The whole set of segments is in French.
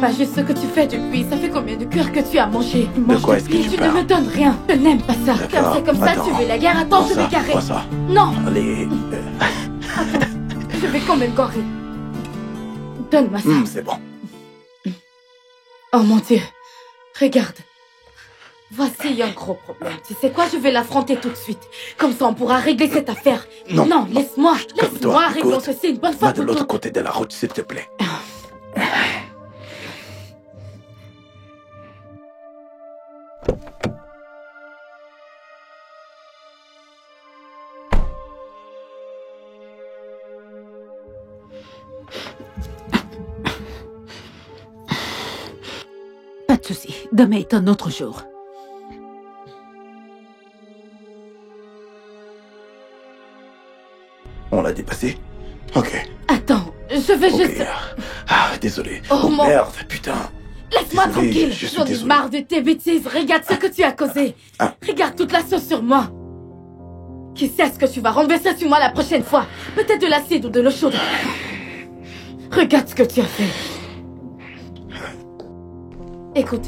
pas juste ce que tu fais depuis. Ça fait combien de cœurs que tu as mangé? De quoi est-ce que tu ne parles? me donnes rien. Je n'aime pas ça. Car c'est comme ça, Attends. tu veux la guerre. Attends, je vais garer. Quoi ça? Non, Allez. attends. Je vais quand même garer. Donne-moi ça. C'est bon. Oh mon Dieu. Regarde. Voici un gros problème. Tu sais quoi? Je vais l'affronter tout de suite. Comme ça, on pourra régler cette affaire. Non. Laisse-moi. Calme-toi, Laisse-moi régler écoute. ceci une bonne fois Va de pour l'autre toutes. côté de la route, s'il te plaît. Pas de souci. Demain est un autre jour. On l'a dépassé? Ok. Attends, je vais Ok. juste... Désolé. Oh, mon- merde, putain. Laisse-moi Désolé, tranquille. je suis J'en ai désolé. marre de tes bêtises. Regarde ce que tu as causé. Ah. Regarde toute la sauce sur moi. Qui sait ce que tu vas renverser sur moi la prochaine fois? Peut-être de l'acide ou de l'eau chaude. Regarde ce que tu as fait.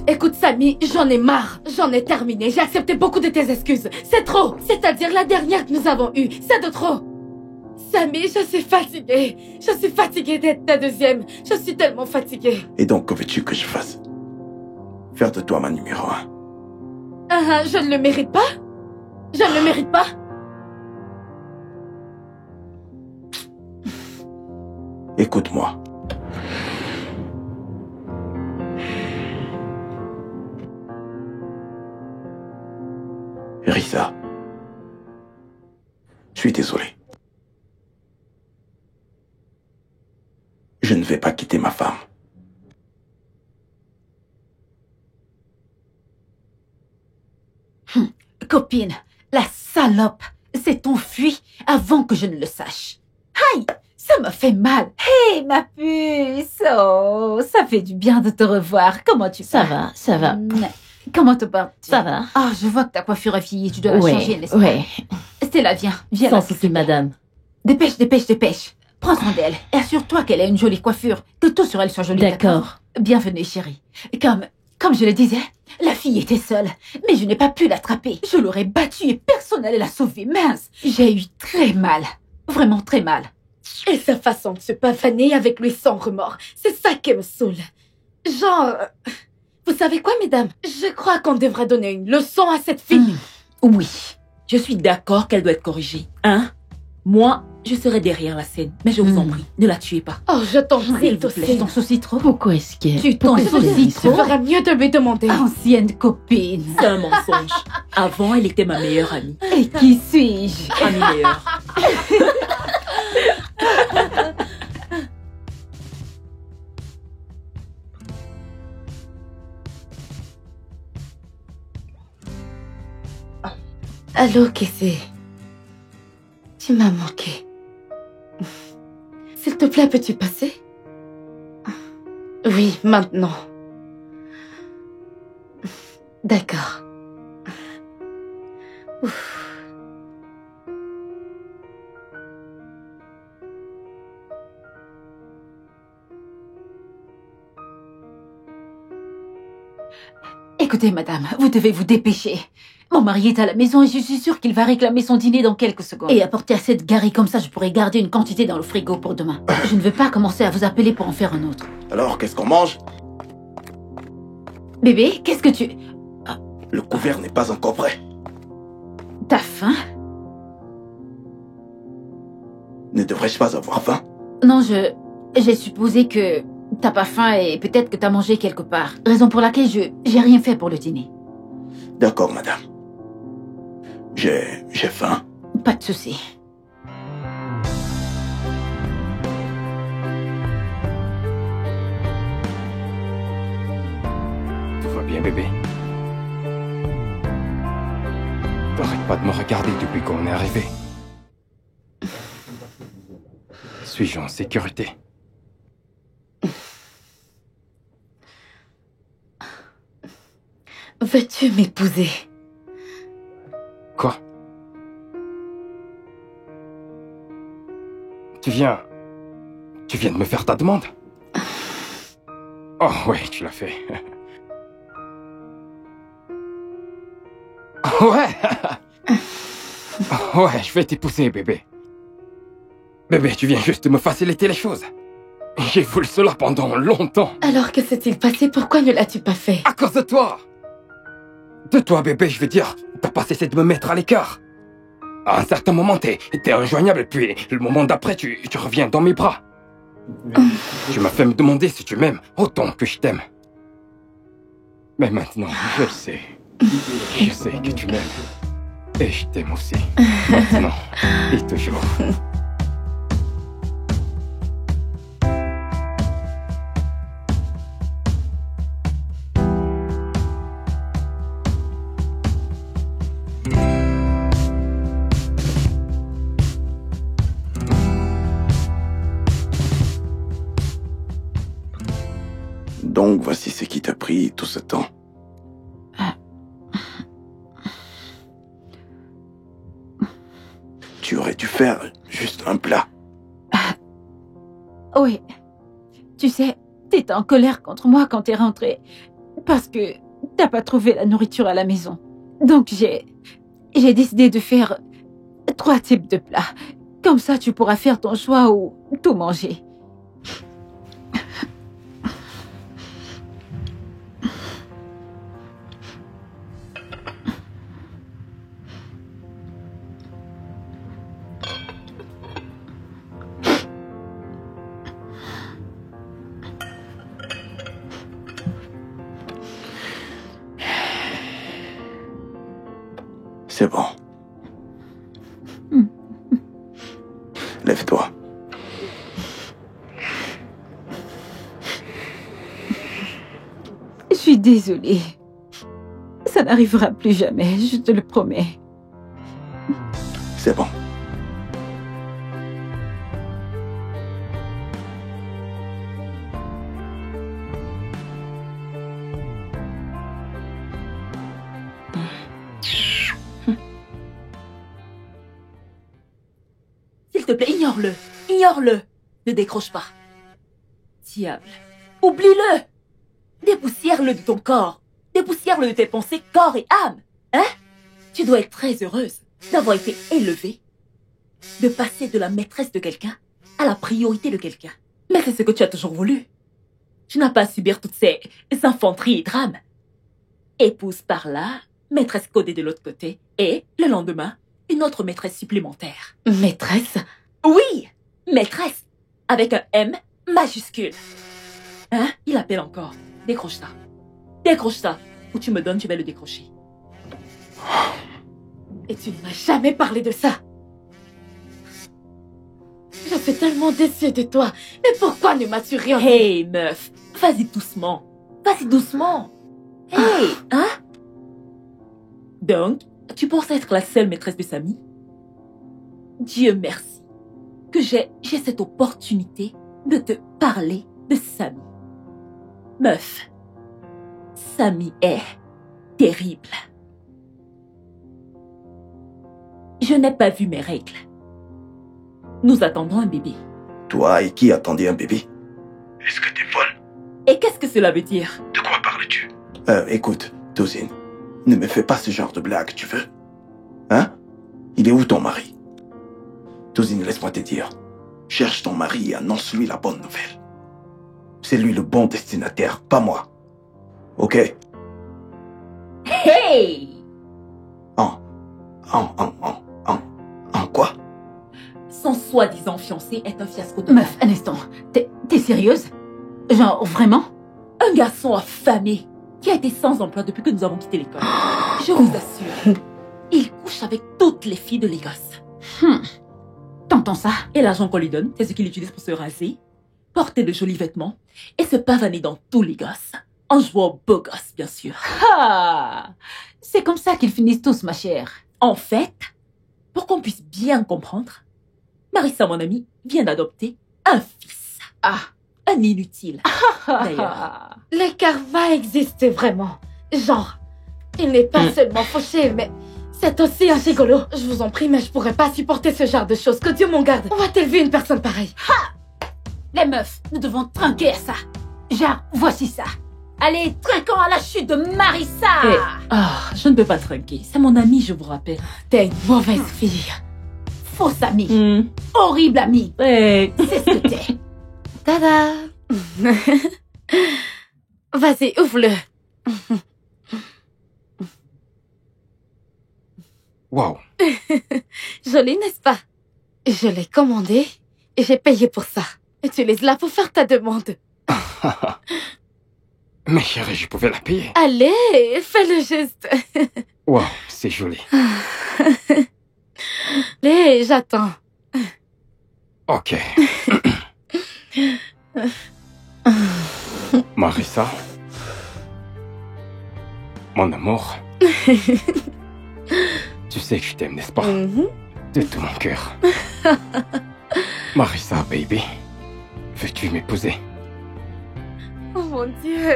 Écoute, Samy, j'en ai marre. J'en ai terminé. J'ai accepté beaucoup de tes excuses. C'est trop. C'est-à-dire la dernière que nous avons eue. C'est de trop. Samy, je suis fatiguée. Je suis fatiguée d'être ta deuxième. Je suis tellement fatiguée. Et donc, que veux-tu que je fasse? Faire de toi ma numéro 1. Je ne le mérite pas? Je ne le mérite pas? Écoute-moi. Rissa. Je suis désolé. Je ne vais pas quitter ma femme. Copine, la salope s'est enfuie avant que je ne le sache. Aïe, ça m'a fait mal. Hé, ma puce. Oh, ça fait du bien de te revoir. Comment tu Ça vas? va, ça va. Comment te portes-tu? Ça va. Ah, je vois que ta coiffure est vieillie. Tu dois la changer, n'est-ce pas? ouais. Stella, viens Sans là. souci, madame. Dépêche. Prends soin d'elle. Et assure-toi qu'elle a une jolie coiffure. Que tout sur elle soit joli. D'accord. Bienvenue, chérie. Comme je le disais, la fille était seule. Mais je n'ai pas pu l'attraper. Je l'aurais battue et personne n'allait la sauver. Mince. J'ai eu très mal. Vraiment très mal. Et sa façon de se pavaner avec lui sans remords. C'est ça qui me saoule. Genre... Vous savez quoi, mesdames? Je crois qu'on devrait donner une leçon à cette fille. Oui, je suis d'accord qu'elle doit être corrigée. Hein? Moi, je serai derrière la scène. Mais je vous en prie, ne la tuez pas. Oh, je t'en S'il prie, vous plaît. Tu t'en soucies trop? Pourquoi est-ce qu'elle... Tu t'en Je veux soucies dire, tu trop? ferais mieux de lui demander. Ancienne copine. C'est un mensonge. Avant, elle était ma meilleure amie. Et qui suis-je? Amie meilleure. Allô, Kessé. Tu m'as manqué. S'il te plaît, peux-tu passer? Oui, maintenant. D'accord. Ouf. Écoutez, madame, vous devez vous dépêcher. Mon mari est à la maison et je suis sûre qu'il va réclamer son dîner dans quelques secondes. Et apporter assez de Gary comme ça, je pourrais garder une quantité dans le frigo pour demain. Je ne veux pas commencer à vous appeler pour en faire un autre. Alors, qu'est-ce qu'on mange? Bébé, qu'est-ce que tu... Le couvert n'est pas encore prêt. T'as faim? Ne devrais-je pas avoir faim? Non, j'ai supposé que t'as pas faim et peut-être que t'as mangé quelque part. Raison pour laquelle j'ai rien fait pour le dîner. D'accord, madame. J'ai faim. Pas de souci. Tout va bien, bébé? T'arrêtes pas de me regarder depuis qu'on est arrivé. Suis-je en sécurité? Veux-tu m'épouser? Quoi? Tu viens de me faire ta demande? Oh ouais, tu l'as fait. Ouais. Ouais, je vais t'épouser, bébé. Bébé, tu viens juste de me faciliter les choses. J'ai voulu cela pendant longtemps. Alors que s'est-il passé? Pourquoi ne l'as-tu pas fait? À cause de toi. De toi, bébé, je veux dire. T'as pas cessé de me mettre à l'écart. À un certain moment, t'es injoignable, puis le moment d'après, tu reviens dans mes bras. Tu m'as fait me demander si tu m'aimes autant que je t'aime. Mais maintenant, je le sais. Je sais que tu m'aimes. Et je t'aime aussi. Maintenant et toujours. Donc voici ce qui t'a pris tout ce temps. Tu aurais dû faire juste un plat. Oui. Tu sais, t'étais en colère contre moi quand t'es rentrée. Parce que t'as pas trouvé la nourriture à la maison. Donc j'ai décidé de faire 3 types de plats. Comme ça, tu pourras faire ton choix ou tout manger. C'est bon. Lève-toi. Je suis désolée. Ça n'arrivera plus jamais, je te le promets. C'est bon. S'il te plaît, ignore-le. Ignore-le. Ne décroche pas. Diable. Oublie-le. Dépoussière-le de ton corps. Dépoussière-le de tes pensées, corps et âme. Hein? Tu dois être très heureuse d'avoir été élevée, de passer de la maîtresse de quelqu'un à la priorité de quelqu'un. Mais c'est ce que tu as toujours voulu. Tu n'as pas à subir toutes ces infanteries et drames. Épouse par là, maîtresse codée de l'autre côté, et, le lendemain, une autre maîtresse supplémentaire. Maîtresse? Oui, maîtresse, avec un M majuscule. Hein? Il appelle encore. Décroche ça. Décroche ça. Ou tu me donnes, tu vas le décrocher. Et tu ne m'as jamais parlé de ça. Je suis tellement déçue de toi. Mais pourquoi ne m'as-tu rien dit? Hey, meuf, vas-y doucement. Vas-y doucement. Hey, hein? Donc, tu penses être la seule maîtresse de Samy? Dieu merci que j'ai cette opportunité de te parler de Samy. Meuf, Samy est terrible. Je n'ai pas vu mes règles. Nous attendons un bébé. Toi et qui attendait un bébé? Est-ce que t'es folle? Et qu'est-ce que cela veut dire? De quoi parles-tu? Écoute, Tozine, ne me fais pas ce genre de blague, tu veux? Hein? Il est où ton mari? Tozine, laisse-moi te dire. Cherche ton mari et annonce-lui la bonne nouvelle. C'est lui le bon destinataire, pas moi. Ok? Hey! En quoi? Son soi-disant fiancé est un fiasco de Meuf, un instant. T'es sérieuse? Genre, vraiment? un garçon affamé qui a été sans emploi depuis que nous avons quitté l'école. Je vous assure, il couche avec toutes les filles de Lagos. T'entends ça? Et l'argent qu'on lui donne, c'est ce qu'il utilise pour se raser, porter de jolis vêtements et se pavaner dans tout Lagos. En jouant au beau gosse, bien sûr. Ah! C'est comme ça qu'ils finissent tous, ma chère. En fait, pour qu'on puisse bien comprendre, Marissa, mon amie, vient d'adopter un fils. Ah! Un inutile. D'ailleurs. Le karma existe vraiment. Genre, il n'est pas seulement fauché, mais c'est aussi un gigolo. Je vous en prie, mais je pourrais pas supporter ce genre de choses. Que Dieu m'en garde. On va-t-elle vu une personne pareille? Les meufs, nous devons trinquer à ça. Genre, voici ça. Allez, trinquons à la chute de Marissa. Je ne peux pas trinquer. C'est mon ami, je vous rappelle. T'es une mauvaise fille. Fausse amie. Horrible amie. Hey. C'est ce que t'es. Tada. Vas-y, ouvre-le. Waouh. Joli, n'est-ce pas? Je l'ai commandé et j'ai payé pour ça. Utilise-la pour faire ta demande. Mais chérie, je pouvais la payer. Allez, fais le geste. Waouh, c'est joli. Allez, j'attends. Ok. Marissa, mon amour, tu sais que je t'aime, n'est-ce pas? De tout mon cœur. Marissa, baby, veux-tu m'épouser? Oh mon Dieu.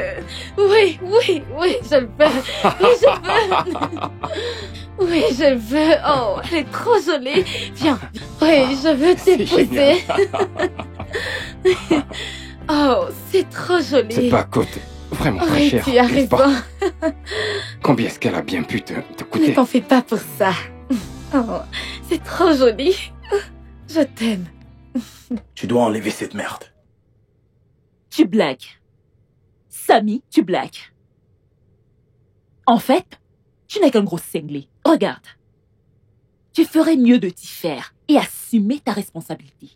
Oui, oui, oui, je veux. Oui, je veux. Oui, je veux. Oh, elle est trop jolie. Viens. Oui, je veux t'épouser. Oh, c'est trop joli. C'est pas coûte vraiment très Oui, cher. tu as n'est-ce pas? raison. Combien est-ce qu'elle a bien pu te Ne coûter? t'en fais pas pour ça. Oh, c'est trop joli. Je t'aime. Tu dois enlever cette merde. Tu blagues. Samy, tu blagues. En fait, tu n'es qu'un gros cinglé. Regarde. Tu ferais mieux de t'y faire et assumer ta responsabilité.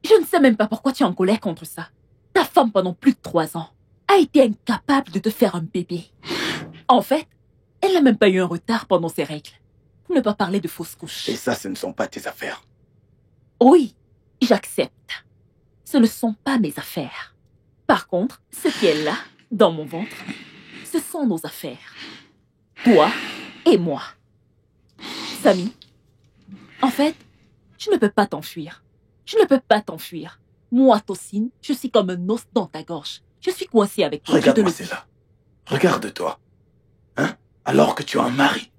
Je ne sais même pas pourquoi tu es en colère contre ça. Ta femme, pendant plus de 3 ans, a été incapable de te faire un bébé. En fait, elle n'a même pas eu un retard pendant ses règles. Pour ne pas parler de fausses couches. Et ça, ce ne sont pas tes affaires. Oui, j'accepte. Ce ne sont pas mes affaires. Par contre, ce qui est là, dans mon ventre, ce sont nos affaires. Toi et moi. Samy, en fait, je ne peux pas t'enfuir. Je ne peux pas t'enfuir. Moi, Tocine, je suis comme un os dans ta gorge. Je suis coincée avec toi. Regarde-moi, c'est là. Regarde-toi. Hein? Alors que tu as un mari,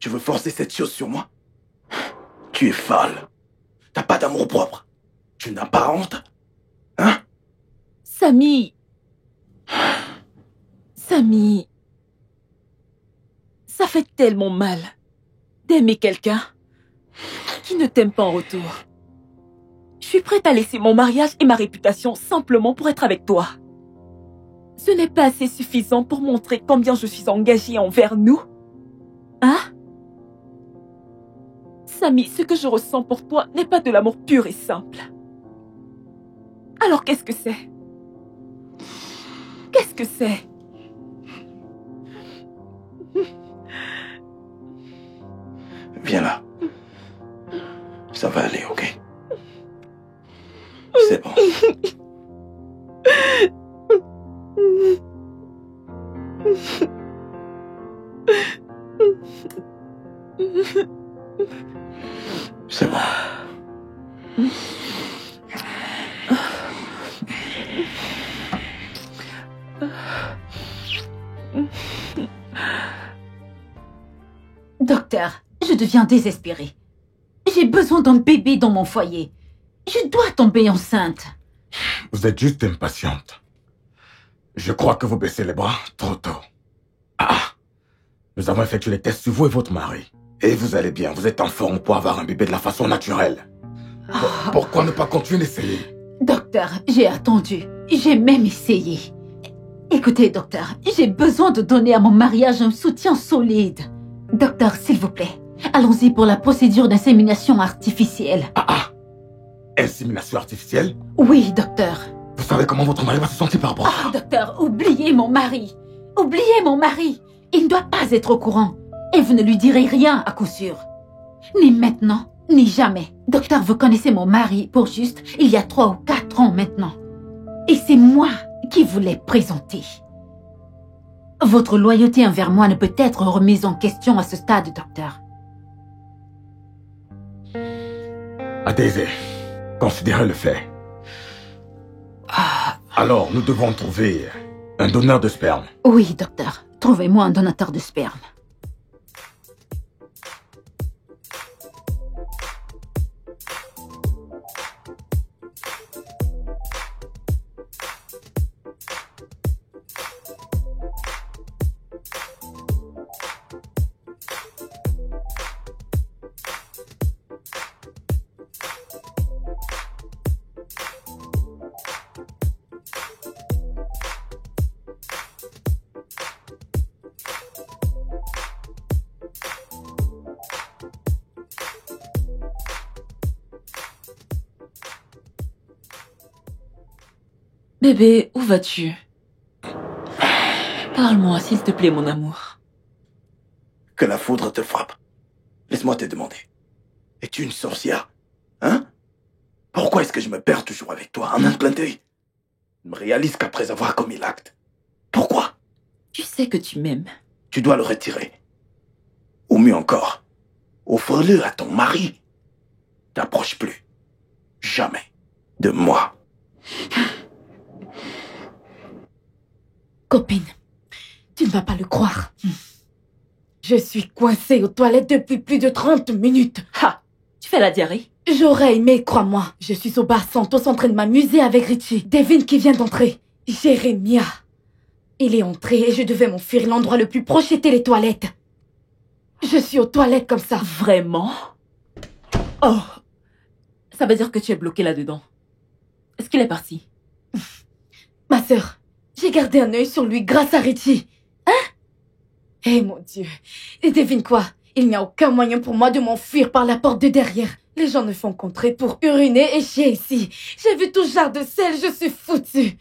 tu veux forcer cette chose sur moi? Tu es folle. T'as pas d'amour propre. Tu n'as pas honte. Hein? Samy. Samy. Ça fait tellement mal d'aimer quelqu'un qui ne t'aime pas en retour. Je suis prête à laisser mon mariage et ma réputation simplement pour être avec toi. Ce n'est pas assez suffisant pour montrer combien je suis engagée envers nous. Hein? Samy, ce que je ressens pour toi n'est pas de l'amour pur et simple. Alors qu'est-ce que c'est? Qu'est-ce que c'est? Viens là. Ça va aller, ok? C'est bon. C'est bon. Docteur, je deviens désespérée. J'ai besoin d'un bébé dans mon foyer. Je dois tomber enceinte. Vous êtes juste impatiente. Je crois que vous baissez les bras trop tôt. Nous avons effectué les tests sur vous et votre mari. Et vous allez bien, vous êtes en forme pour avoir un bébé de la façon naturelle. Pourquoi ne pas continuer d'essayer? Docteur, j'ai attendu. J'ai même essayé. Écoutez, docteur, j'ai besoin de donner à mon mariage un soutien solide. Docteur, s'il vous plaît, allons-y pour la procédure d'insémination artificielle. Insémination artificielle? Oui, docteur. Vous savez comment votre mari va se sentir par rapport à ça? Docteur, oubliez mon mari. Oubliez mon mari. Il ne doit pas être au courant. Et vous ne lui direz rien à coup sûr. Ni maintenant, ni jamais. Docteur, vous connaissez mon mari pour juste il y a 3 ou 4 ans maintenant. Et c'est moi qui vous l'ai présenté. Votre loyauté envers moi ne peut être remise en question à ce stade, docteur. Daisy, considérez le fait. Alors, nous devons trouver un donneur de sperme. Oui, docteur. Trouvez-moi un donateur de sperme. Bébé, où vas-tu? Parle-moi, s'il te plaît, mon amour. Que la foudre te frappe. Laisse-moi te demander. Es-tu une sorcière? Hein? Pourquoi est-ce que je me perds toujours avec toi en un clin d'œil? Je me réalise qu'après avoir commis l'acte. Pourquoi? Tu sais que tu m'aimes. Tu dois le retirer. Ou mieux encore, offre-le à ton mari. T'approche plus. Jamais. De moi. Copine, tu ne vas pas le croire. Je suis coincée aux toilettes depuis plus de 30 minutes. Ha! Tu fais la diarrhée? J'aurais aimé, crois-moi. Je suis au bar Santos en train de m'amuser avec Richie. Devine qui vient d'entrer. Jérémia. Il est entré et je devais m'enfuir. L'endroit le plus proche était les toilettes. Je suis aux toilettes comme ça. Vraiment? Oh! Ça veut dire que tu es bloqué là-dedans. Est-ce qu'il est parti? Ma sœur, j'ai gardé un œil sur lui grâce à Richie. Hein? Eh mon Dieu. Et devine quoi? Il n'y a aucun moyen pour moi de m'enfuir par la porte de derrière. Les gens ne font qu'entrer pour uriner et chier ici. J'ai vu tout genre de sel, je suis foutue.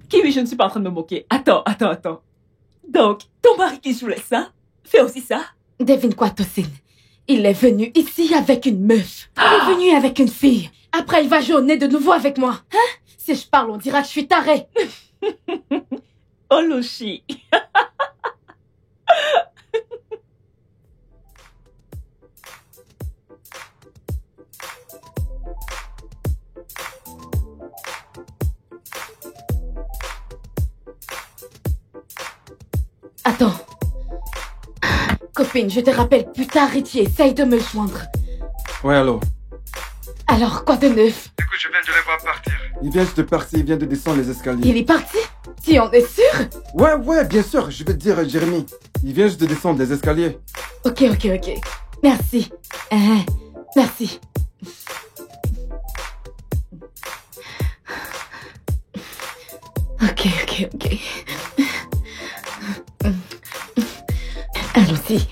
Kiwi, je ne suis pas en train de me moquer. Attends. Donc, ton mari qui jouait ça, fait aussi ça? Devine quoi, Tosin? Il est venu ici avec une meuf. Il est venu avec une fille. Après, il va jouer au nez de nouveau avec moi. Hein? Si je parle, on dira que je suis tarée. Oh, Loshi. Attends. Copine, je te rappelle plus tard, Richie, essaye de me joindre. Ouais, allô. Alors, quoi de neuf? Écoute, je viens de les voir partir. Il vient juste de partir, il vient de descendre les escaliers. Il est parti? Tu en es sûr? Ouais, bien sûr, je vais te dire, Jérémy. Il vient juste de descendre les escaliers. Ok. Merci. Merci. Ok. Allons-y.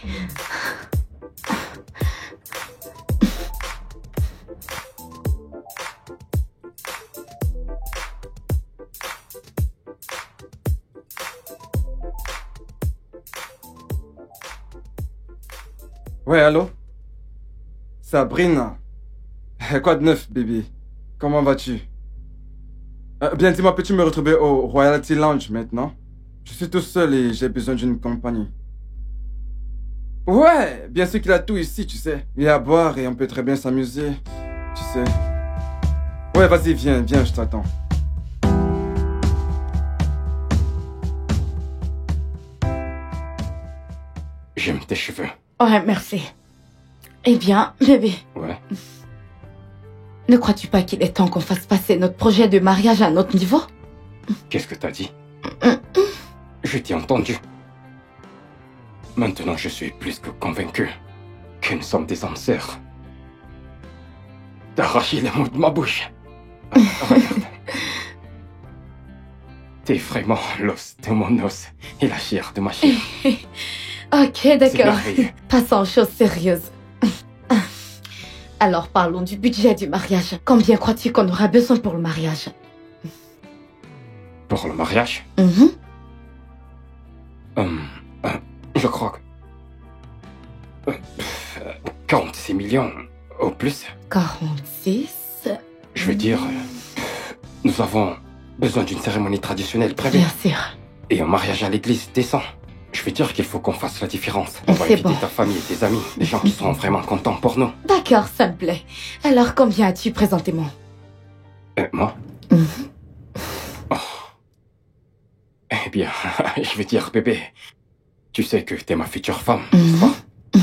Ouais, allô? Sabrina. Quoi de neuf, baby? Comment vas-tu? Bien, dis-moi, peux-tu me retrouver au Royalty Lounge maintenant? Je suis tout seul et j'ai besoin d'une compagnie. Ouais, bien sûr qu'il a tout ici, tu sais. Il y a à boire et on peut très bien s'amuser, tu sais. Ouais, vas-y, viens, je t'attends. J'aime tes cheveux. Ouais, merci. Eh bien, bébé. Ouais. Ne crois-tu pas qu'il est temps qu'on fasse passer notre projet de mariage à un autre niveau? Qu'est-ce que t'as dit? Je t'ai entendu. Maintenant, je suis plus que convaincu que nous sommes des âmes sœurs. T'as arraché les mots de ma bouche. Regarde. T'es vraiment l'os de mon os et la chair de ma chair. Ok, C'est d'accord. merveilleux. Passons aux choses sérieuses. Alors, parlons du budget du mariage. Combien crois-tu qu'on aura besoin pour le mariage? Pour le mariage, Mhm. je crois que... 46 millions au plus. 46. Je veux dire, nous avons besoin d'une cérémonie traditionnelle prévue Bien sûr. et un mariage à l'église décent. Je veux dire qu'il faut qu'on fasse la différence. On va C'est inviter bon. ta famille et tes amis, des gens qui seront vraiment contents pour nous. D'accord, ça me plaît. Alors, combien as-tu présentément? Moi Mhm. Oh. Eh bien, je veux dire, bébé, tu sais que t'es ma future femme, n'est-ce pas?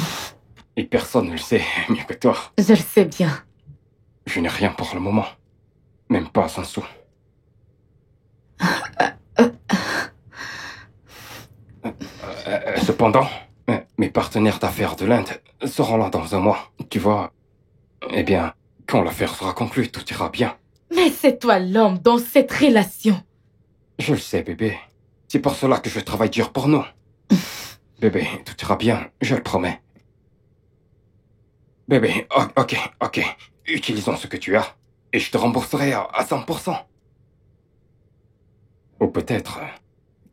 Et personne ne le sait mieux que toi. Je le sais bien. Je n'ai rien pour le moment. Même pas un sou. Cependant, mes partenaires d'affaires de l'Inde seront là dans un mois. Tu vois, eh bien, quand l'affaire sera conclue, tout ira bien. Mais c'est toi l'homme dans cette relation. Je le sais, bébé. C'est pour cela que je travaille dur pour nous. Bébé, tout ira bien, je le promets. Bébé, ok. utilisons ce que tu as et je te rembourserai à 100%. Ou peut-être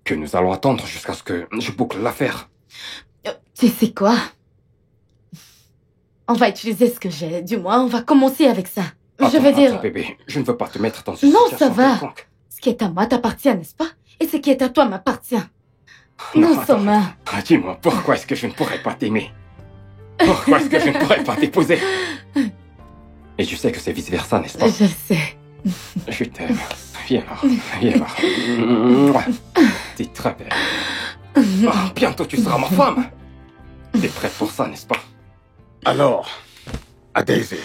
que nous allons attendre jusqu'à ce que je boucle l'affaire. Tu sais quoi? On va utiliser ce que j'ai. Du moins, on va commencer avec ça. Je veux dire... Attends, bébé, je ne veux pas te mettre dans une Non, situation ça va. quelconque. Ce qui est à moi t'appartient, n'est-ce pas? Et ce qui est à toi m'appartient. Nous sommes un. Dis-moi, pourquoi est-ce que je ne pourrais pas t'aimer? Pourquoi est-ce que je ne pourrais pas t'épouser? Et je sais que c'est vice-versa, n'est-ce pas? Je sais. Je t'aime. Viens voir. Mouah. T'es très belle. Oh, bientôt tu seras ma femme. T'es prête pour ça, n'est-ce pas? Alors, à Daisy,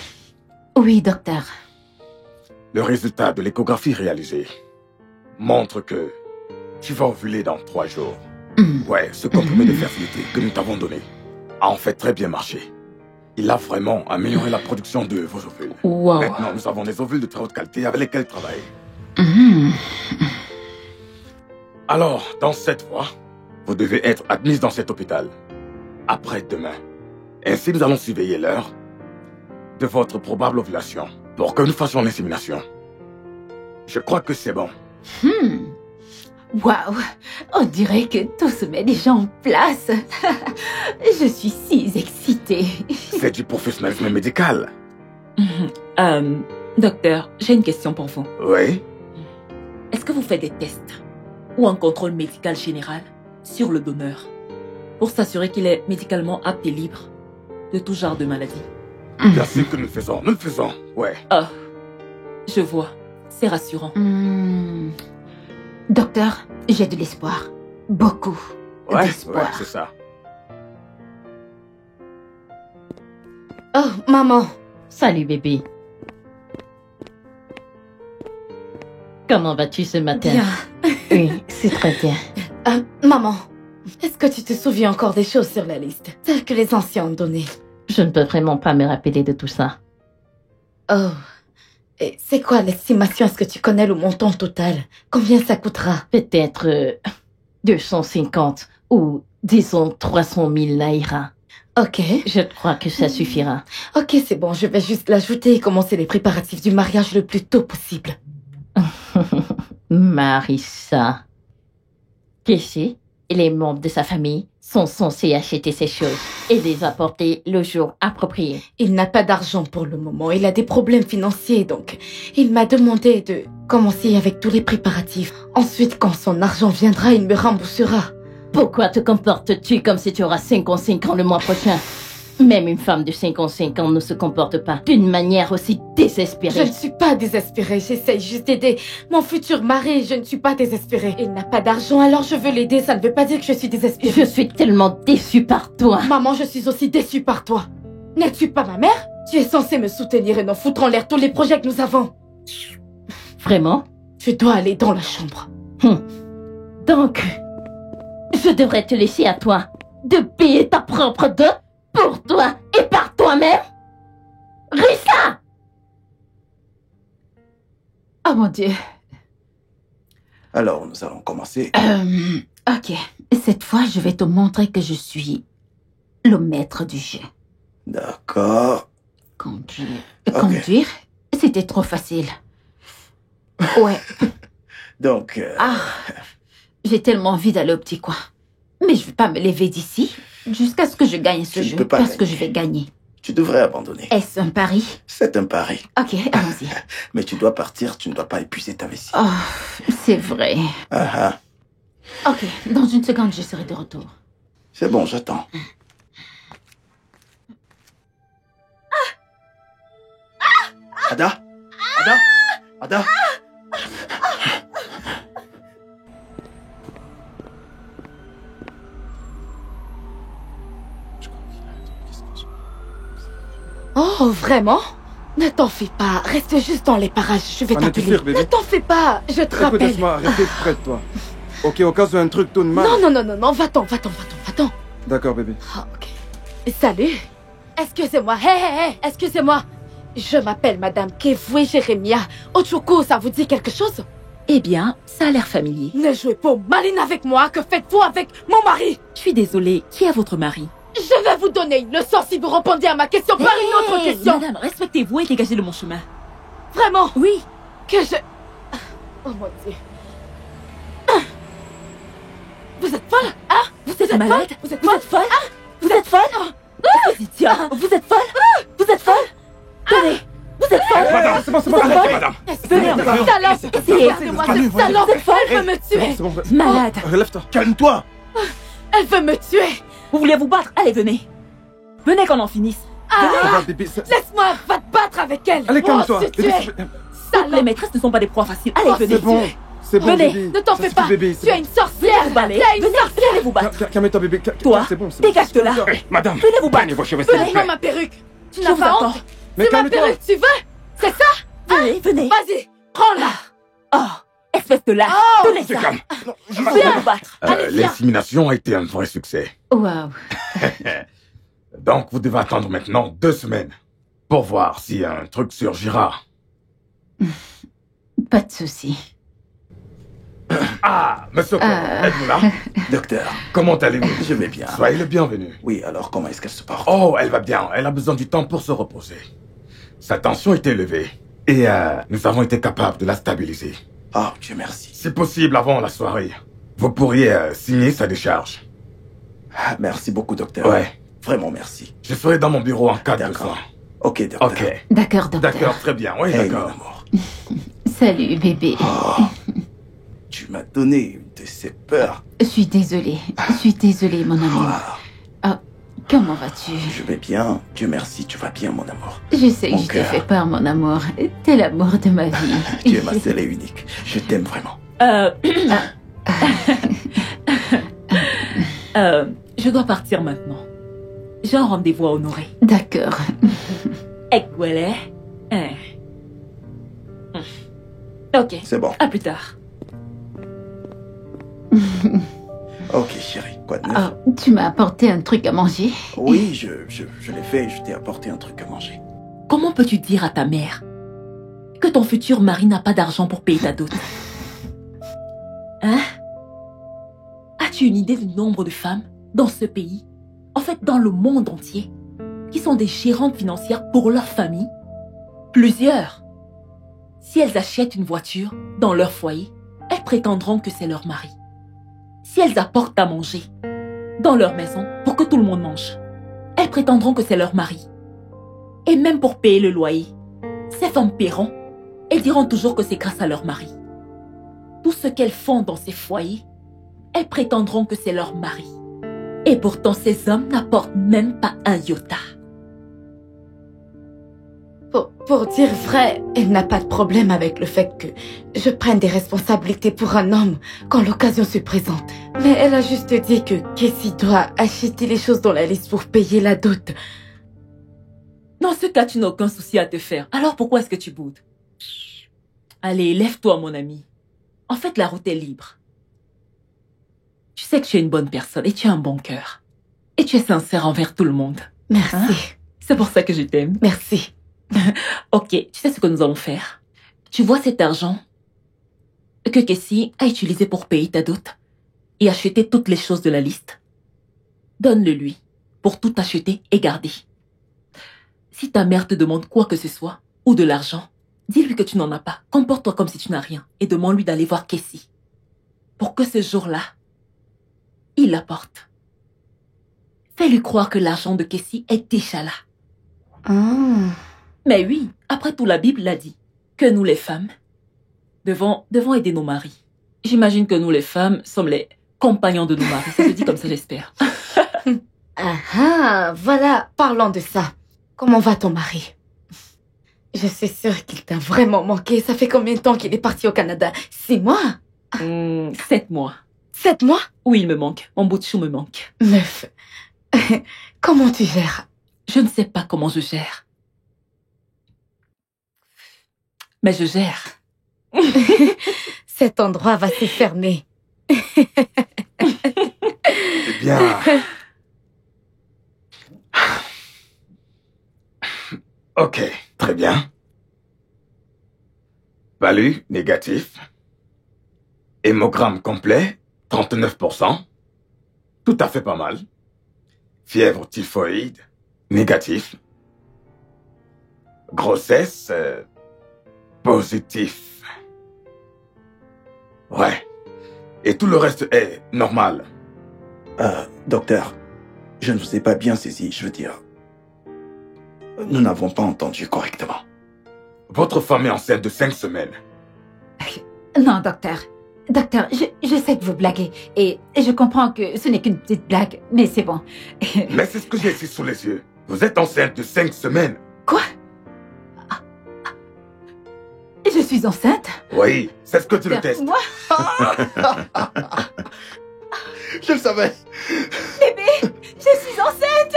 Oui, docteur. le résultat de l'échographie réalisée montre que tu vas ovuler dans 3 jours. Ouais, ce comprimé de fertilité que nous t'avons donné a en fait très bien marché. Il a vraiment amélioré la production de vos ovules. Wow. Maintenant, nous avons des ovules de très haute qualité avec lesquels travailler. Alors, dans 7 mois, vous devez être admise dans cet hôpital. Après-demain. Ainsi, nous allons surveiller l'heure de votre probable ovulation pour que nous fassions l'insémination. Je crois que c'est bon. Waouh, on dirait que tout se met déjà en place. Je suis si excitée. C'est du professionnalisme médical. Docteur, j'ai une question pour vous. Oui. Est-ce que vous faites des tests ou un contrôle médical général sur le donneur pour s'assurer qu'il est médicalement apte et libre de tout genre de maladie? Bien sûr que nous le faisons. Nous le faisons. Ouais. Oh, je vois. C'est rassurant. Docteur, j'ai de l'espoir. Beaucoup Ouais, d'espoir. c'est ça. Oh, maman. Salut bébé. Comment vas-tu ce matin? Bien. Oui, c'est très bien. Maman, est-ce que tu te souviens encore des choses sur la liste, telles que les anciens ont données? Je ne peux vraiment pas me rappeler de tout ça. Oh. Et c'est quoi l'estimation? Est-ce que tu connais le montant total? Combien ça coûtera? Peut-être 250 ou disons 300 000 naira. Ok. Je crois que ça suffira. Ok, c'est bon, je vais juste l'ajouter et commencer les préparatifs du mariage le plus tôt possible. Marissa. Kessie et les membres de sa famille sont censés acheter ces choses et les apporter le jour approprié. Il n'a pas d'argent pour le moment, il a des problèmes financiers, donc il m'a demandé de commencer avec tous les préparatifs. Ensuite, quand son argent viendra, il me remboursera. Pourquoi te comportes-tu comme si tu auras 55 ans le mois prochain? Même une femme de 55 ans ne se comporte pas d'une manière aussi Je désespérée. ne suis pas désespérée, j'essaye juste d'aider mon futur mari, je ne suis pas désespérée. Il n'a pas d'argent, alors je veux l'aider, ça ne veut pas dire que je suis désespérée. Je suis tellement déçue par toi. Maman, je suis aussi déçue par toi. N'es-tu pas ma mère? Tu es censée me soutenir et non foutre en l'air tous les projets que nous avons. Vraiment? Tu dois aller dans la chambre. Donc, je devrais te laisser à toi de payer ta propre dot pour toi et par toi-même? Rissa! Oh mon Dieu. Alors, nous allons commencer. Ok. Cette fois, je vais te montrer que je suis le maître du jeu. D'accord. Conduire. Ok. Conduire, c'était trop facile. Ouais. Donc, J'ai tellement envie d'aller au petit coin. Mais je vais pas me lever d'ici jusqu'à ce que je gagne ce Tu ne jeu. peux pas Parce que gagner. je vais gagner. tu devrais abandonner. Est-ce un pari? C'est un pari. Ok, allons-y. Mais tu dois partir, tu ne dois pas épuiser ta vessie. Oh, c'est vrai. Ah ah. Ok, dans une seconde, je serai de retour. C'est bon, j'attends. Ada? Ada? Ada? Oh, vraiment? Ne t'en fais pas. Reste juste dans les parages. Je vais On est t'appeler. sûr, bébé. Ne t'en fais pas. Je te Écoute, rappelle. laisse-moi rester près de toi. Ok, au cas où un truc tourne mal. Non. Va-t'en. D'accord, bébé. Ah, ok. Salut. Excusez-moi. Hé. Excusez-moi. Je m'appelle Madame Kevoué Jérémia. Ochuku, ça vous dit quelque chose? Eh bien, ça a l'air familier. Ne jouez pas aux malines avec moi. Que faites-vous avec mon mari? Je suis désolée. Qui est votre mari? Je vais vous donner une leçon si vous répondez à ma question par une autre question. Madame, respectez-vous et dégagez de mon chemin. Vraiment? Oui. Que je... Oh mon Dieu. Vous êtes folle? Hein? Vous êtes malade? Vous êtes Vous êtes folle? Vous êtes folle? Laetitia, vous êtes folle? Vous êtes folle? Tenez, vous êtes folle? Madame, C'est bon, arrêtez, madame. Venez encore. Salope! Regardez-moi cette salope! êtes folle? Elle veut me tuer! C'est bon, Malade. relève-toi. Calme-toi. Elle veut me tuer! Vous voulez vous battre? Allez, venez. Venez qu'on en finisse. Ça va, bébé. Laisse-moi, va te battre avec elle! Allez, calme-toi. Oh, Bébé, tu es... Les Salope! maîtresses ne sont pas des proies faciles. Allez, Oh, venez. c'est bon. C'est bon, Venez, bébé. Ne t'en Ça fais suffit, pas! bébé, Tu es une sorcière! Vous allez. Tu es une Venez, sorcière! allez vous battre. Calme-toi, bébé. Toi, c'est bon. c'est bon. dégage de là. Eh, madame, Venez vous battre. prenez vos cheveux, s'il vous Donne-moi plaît. ma perruque! Tu Je n'as vous pas attends. honte? Mais C'est ma calme-toi. perruque, tu veux? C'est ça? Venez, venez. Vas-y, prends-la! Oh, espèce de lâche. Oh, Donnez C'est ça. calme. Venez vous battre. Allez, viens. L'insémination a été un vrai succès. Waouh. Donc, vous devez attendre maintenant 2 semaines pour voir si un truc surgira. Pas de souci. Ah, monsieur Paul, êtes-vous là? Docteur, Comment allez-vous? je vais bien. Soyez le bienvenu. Oui, alors comment est-ce qu'elle se porte? Oh, elle va bien. Elle a besoin du temps pour se reposer. Sa tension est élevée. Et nous avons été capables de la stabiliser. Oh, Dieu merci. Si possible, avant la soirée, vous pourriez signer sa décharge. Ah, merci beaucoup, docteur. Ouais. Vraiment merci. Je serai dans mon bureau en cas de besoin. D'accord. Ok, docteur. Ok. D'accord, docteur. D'accord, très bien. Oui, Hey, mon d'accord. amour. Salut, bébé. Oh, tu m'as donné une de ces peurs. Je suis désolée. Je suis désolée, mon amour. Ah, Comment vas-tu? je vais bien. Dieu merci, tu vas bien, mon amour. Je sais que Mon je t'ai cœur. fait peur, mon amour. T'es l'amour de ma vie. Tu es ma seule et unique. Je t'aime vraiment. Je dois partir maintenant. J'ai un rendez-vous à honorer. D'accord. Ekwele. Ok, C'est bon. à plus tard. Ok, chérie. Quoi de neuf? Ah, tu m'as apporté un truc à manger? Oui, je l'ai fait. Je t'ai apporté un truc à manger. Comment peux-tu dire à ta mère que ton futur mari n'a pas d'argent pour payer ta dot? Hein? As-tu une idée du nombre de femmes dans ce pays, en fait dans le monde entier, qui sont des gérantes financières pour leur famille? Plusieurs. Si elles achètent une voiture dans leur foyer, elles prétendront que c'est leur mari. Si elles apportent à manger dans leur maison pour que tout le monde mange, elles prétendront que c'est leur mari. Et même pour payer le loyer, ces femmes paieront et diront toujours que c'est grâce à leur mari. Tout ce qu'elles font dans ces foyers, elles prétendront que c'est leur mari. Et pourtant, ces hommes n'apportent même pas un iota. Pour dire vrai, elle n'a pas de problème avec le fait que je prenne des responsabilités pour un homme quand l'occasion se présente. Mais elle a juste dit que Casey doit acheter les choses dans la liste pour payer la dot. Dans ce cas, tu n'as aucun souci à te faire. Alors pourquoi est-ce que tu boudes? Allez, lève-toi, mon ami. En fait, la route est libre. Tu sais que tu es une bonne personne et tu as un bon cœur. Et tu es sincère envers tout le monde. Merci. Hein? C'est pour ça que je t'aime. Merci. Ok, tu sais ce que nous allons faire? Tu vois cet argent que Casey a utilisé pour payer ta dot et acheter toutes les choses de la liste? Donne-le lui pour tout acheter et garder. Si ta mère te demande quoi que ce soit ou de l'argent, dis-lui que tu n'en as pas. Comporte-toi comme si tu n'as rien et demande-lui d'aller voir Casey pour que ce jour-là, il l'apporte. Fais-lui croire que l'argent de Casey est déjà là. Ah. Mais oui, après tout, la Bible l'a dit, que nous les femmes devons aider nos maris. J'imagine que nous les femmes sommes les compagnons de nos maris. Ça se dit comme ça, j'espère. Ah, voilà, parlons de ça. Comment va ton mari? Je suis sûre qu'il t'a vraiment manqué. Ça fait combien de temps qu'il est parti au Canada? 6 mois? 7 mois. 7 mois? Oui, il me manque. Mon bout de chou me manque. Meuf, comment tu gères? Je ne sais pas comment je gère. Mais je gère. Cet endroit va se fermer. Eh bien... Ok, très bien. Value négatif. Hémogramme complet, 39%. Tout à fait pas mal. Fièvre typhoïde, négatif. Grossesse, positif. Ouais. Et tout le reste est normal. Docteur, je ne vous ai pas bien saisi, je veux dire. Nous n'avons pas entendu correctement. Votre femme est enceinte de 5 semaines. Non, docteur. Docteur, je sais que vous blaguez. Et je comprends que ce n'est qu'une petite blague, mais c'est bon. Mais c'est ce que j'ai ici sous les yeux. Vous êtes enceinte de 5 semaines. Quoi? Je suis enceinte? Oui, c'est ce que tu le testes. Moi? Je le savais. Bébé, je suis enceinte.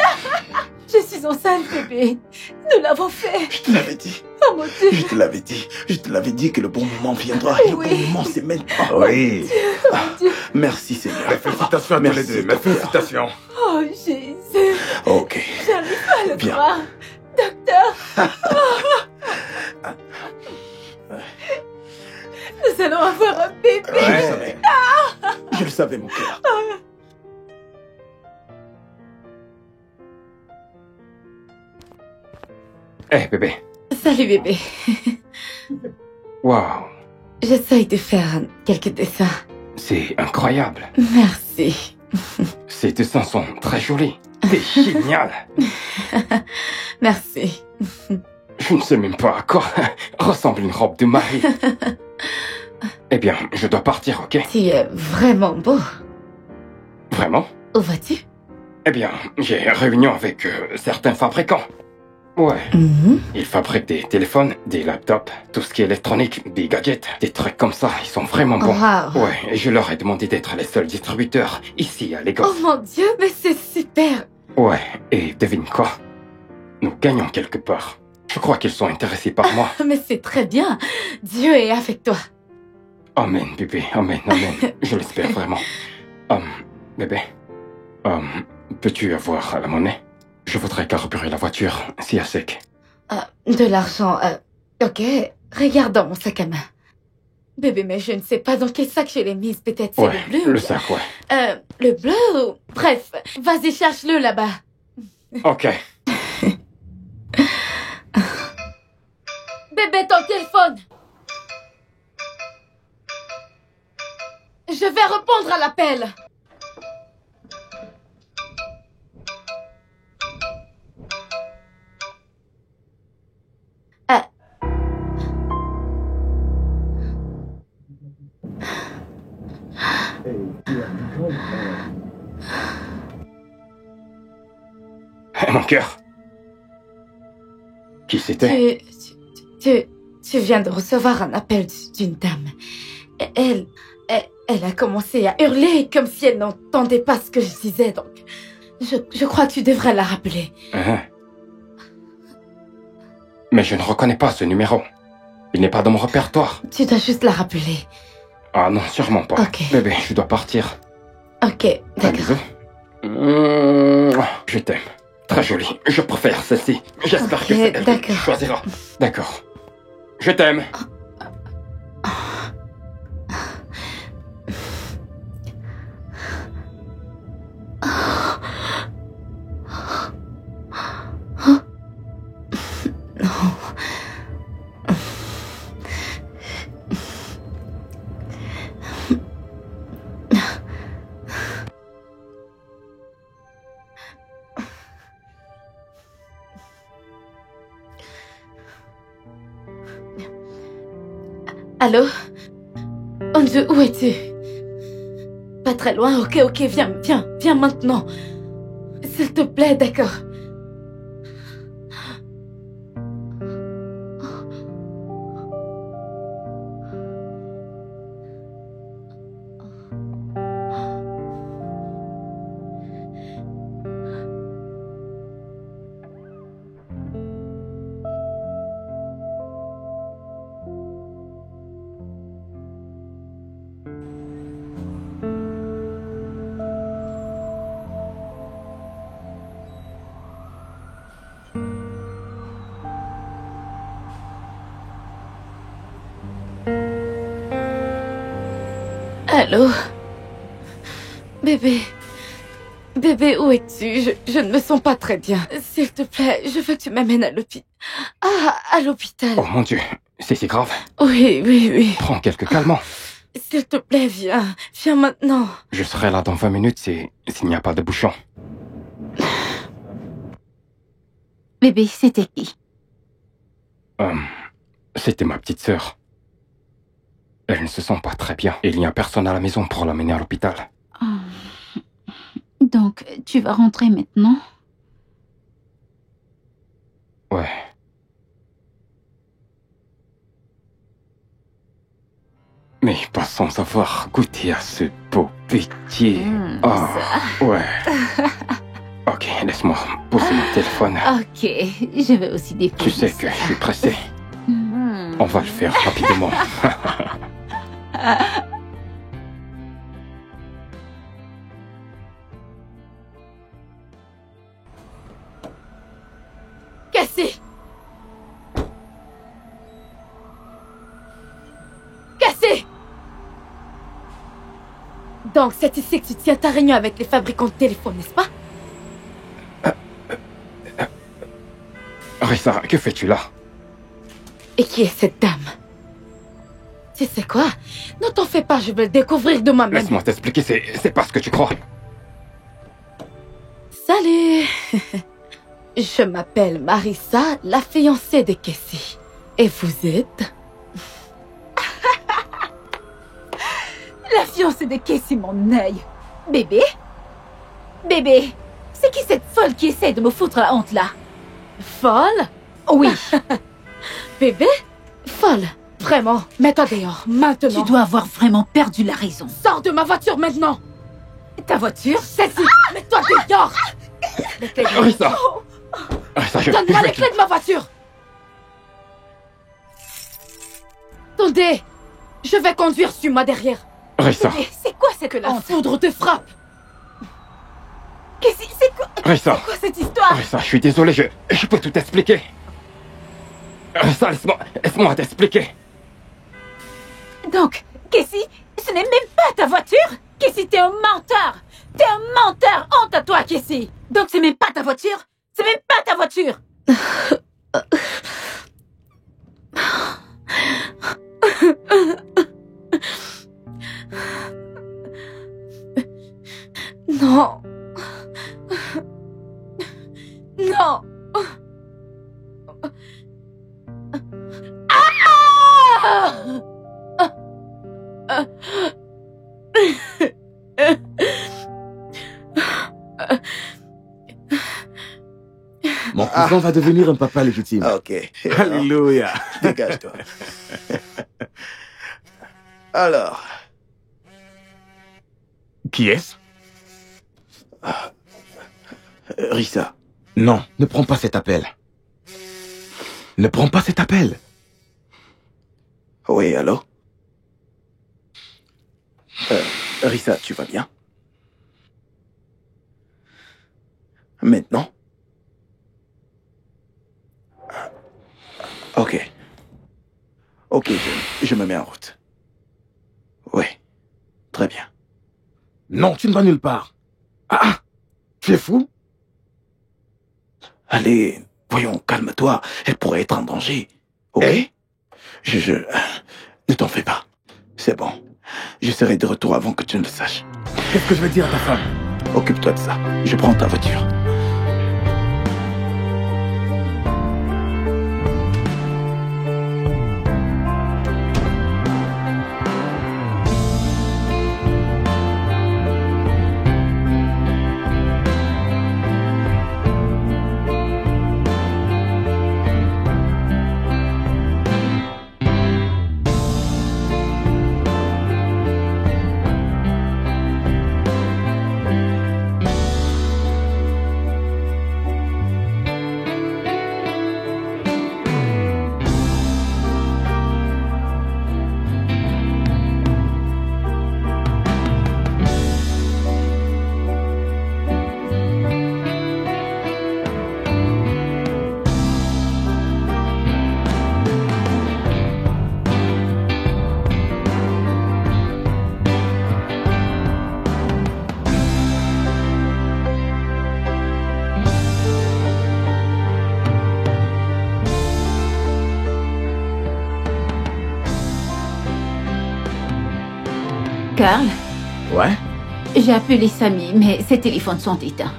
Je suis enceinte, bébé. Nous l'avons fait. Je te l'avais dit. Oh mon Dieu. Je te l'avais dit. Je te l'avais dit que le bon moment viendra. Et Oui. le bon moment, c'est maintenant. Oui. Merci, Seigneur. Mes félicitations à tous les deux. Mes félicitations. Oh, Jésus. Ok. J'arrive pas à le Bien. croire. Docteur. Nous allons avoir un bébé. Je le savais. Je le savais, mon cœur. Eh, bébé. Salut bébé. Waouh. J'essaye de faire quelques dessins. C'est incroyable. Merci. Ces dessins sont très jolis. T'es génial. Merci. Je ne sais même pas à quoi ressemble une robe de mari. Eh bien, je dois partir, ok? Tu es vraiment beau. Vraiment? Où vas-tu? Eh bien, j'ai réunion avec certains fabricants. Ouais. Ils fabriquent des téléphones, des laptops, tout ce qui est électronique, des gadgets, des trucs comme ça. Ils sont vraiment bons. Wow. Ouais, et je leur ai demandé d'être les seuls distributeurs ici à Lagos. Oh mon Dieu, mais c'est super. Ouais, et devine quoi? Nous gagnons quelque part. Je crois qu'ils sont intéressés par moi. Mais c'est très bien. Dieu est avec toi. Amen, bébé, amen, amen. Je l'espère vraiment. Bébé, peux-tu avoir la monnaie? Je voudrais carburer la voiture, si à sec. De l'argent, ok. Regarde dans mon sac à main. Bébé, mais je ne sais pas dans quel sac je l'ai mise. Peut-être c'est Ouais, le bleu. le sac, ouais. Le bleu ou... Bref, vas-y, cherche-le là-bas. Ok. Bébé, ton téléphone. Je vais répondre à l'appel. Mon cœur. Qui c'était? Tu viens de recevoir un appel d'une dame. Elle a commencé à hurler comme si elle n'entendait pas ce que je disais, donc je crois que tu devrais la rappeler. Mais je ne reconnais pas ce numéro. Il n'est pas dans mon répertoire. Tu dois juste la rappeler. Ah non, sûrement pas. Ok. Bébé, je dois partir. Ok, Un d'accord. bisou. Je t'aime. Très jolie. Je préfère celle-ci. J'espère Ok, que c'est elle d'accord. qui choisira. D'accord. Je t'aime. Allô? Anju, où es-tu? Pas très loin, ok, viens maintenant. S'il te plaît, d'accord. Allô? Bébé, Bébé, où es-tu? Je ne me sens pas très bien. S'il te plaît, je veux que tu m'amènes à l'hôpital. Ah, à l'hôpital. Oh mon Dieu, c'est si grave. Oui, oui, oui. Prends quelques calmants. S'il te plaît, viens. Viens maintenant. Je serai là dans 20 minutes s'il n'y a pas de bouchon. Bébé, c'était qui? C'était ma petite sœur. Elle ne se sent pas très bien. Et il n'y a personne à la maison pour l'amener à l'hôpital. Donc, tu vas rentrer maintenant? Ouais. Mais pas sans avoir goûté à ce beau petit... ouais. Ok, laisse-moi poser mon téléphone. Ok, je vais aussi déposer. Tu sais que je suis pressé. On va le faire rapidement. Cassie! Cassie! Donc, c'est ici que tu tiens ta réunion avec les fabricants de téléphones, n'est-ce pas? Rissa, que fais-tu là? Et qui est cette dame? Tu sais quoi? Ne t'en fais pas, je vais le découvrir de moi-même. Laisse-moi t'expliquer, c'est pas ce que tu crois. Salut! Je m'appelle Marissa, la fiancée de Cassie. Et vous êtes? La fiancée de Cassie, mon œil. Bébé? Bébé, c'est qui cette folle qui essaie de me foutre la honte là? Folle? Oui. Bébé? Folle? Vraiment? Mets-toi dehors, maintenant. Tu dois avoir vraiment perdu la raison. Sors de ma voiture maintenant! Ta voiture? Celle-ci! Mets-toi dehors! Les clés de... Rissa! Rissa, Donne-moi les clés de ma voiture! Attendez! Je vais conduire, suis-moi derrière. Rissa! Bébé, c'est quoi cette Que la honte? foudre te frappe! Cassie, c'est quoi? Rissa! C'est quoi cette histoire? Rissa, je suis désolé, je peux tout expliquer. Rissa, laisse-moi t'expliquer. Donc, Cassie, ce n'est même pas ta voiture? Cassie, t'es un menteur! T'es un menteur! Honte à toi, Cassie! Donc c'est même pas ta voiture? C'est même pas ta voiture! Non! Non! Mon cousin va devenir un papa légitime. Ok. Alléluia. Dégage-toi. Alors, Qui est-ce? Rissa. Non, ne prends pas cet appel. Ne prends pas cet appel. Oui, allô? Rissa, tu vas bien? Maintenant? Ok. Ok, je me mets en route. Oui, très bien. Non, tu ne vas nulle part. Ah, tu es fou? Allez, voyons, calme-toi. Elle pourrait être en danger. Ok? Ne t'en fais pas. C'est bon. Je serai de retour avant que tu ne le saches. Qu'est-ce que je vais dire à ta femme? Occupe-toi de ça. Je prends ta voiture. Carl, Ouais? j'ai appelé Samy, mais ses téléphones sont éteints.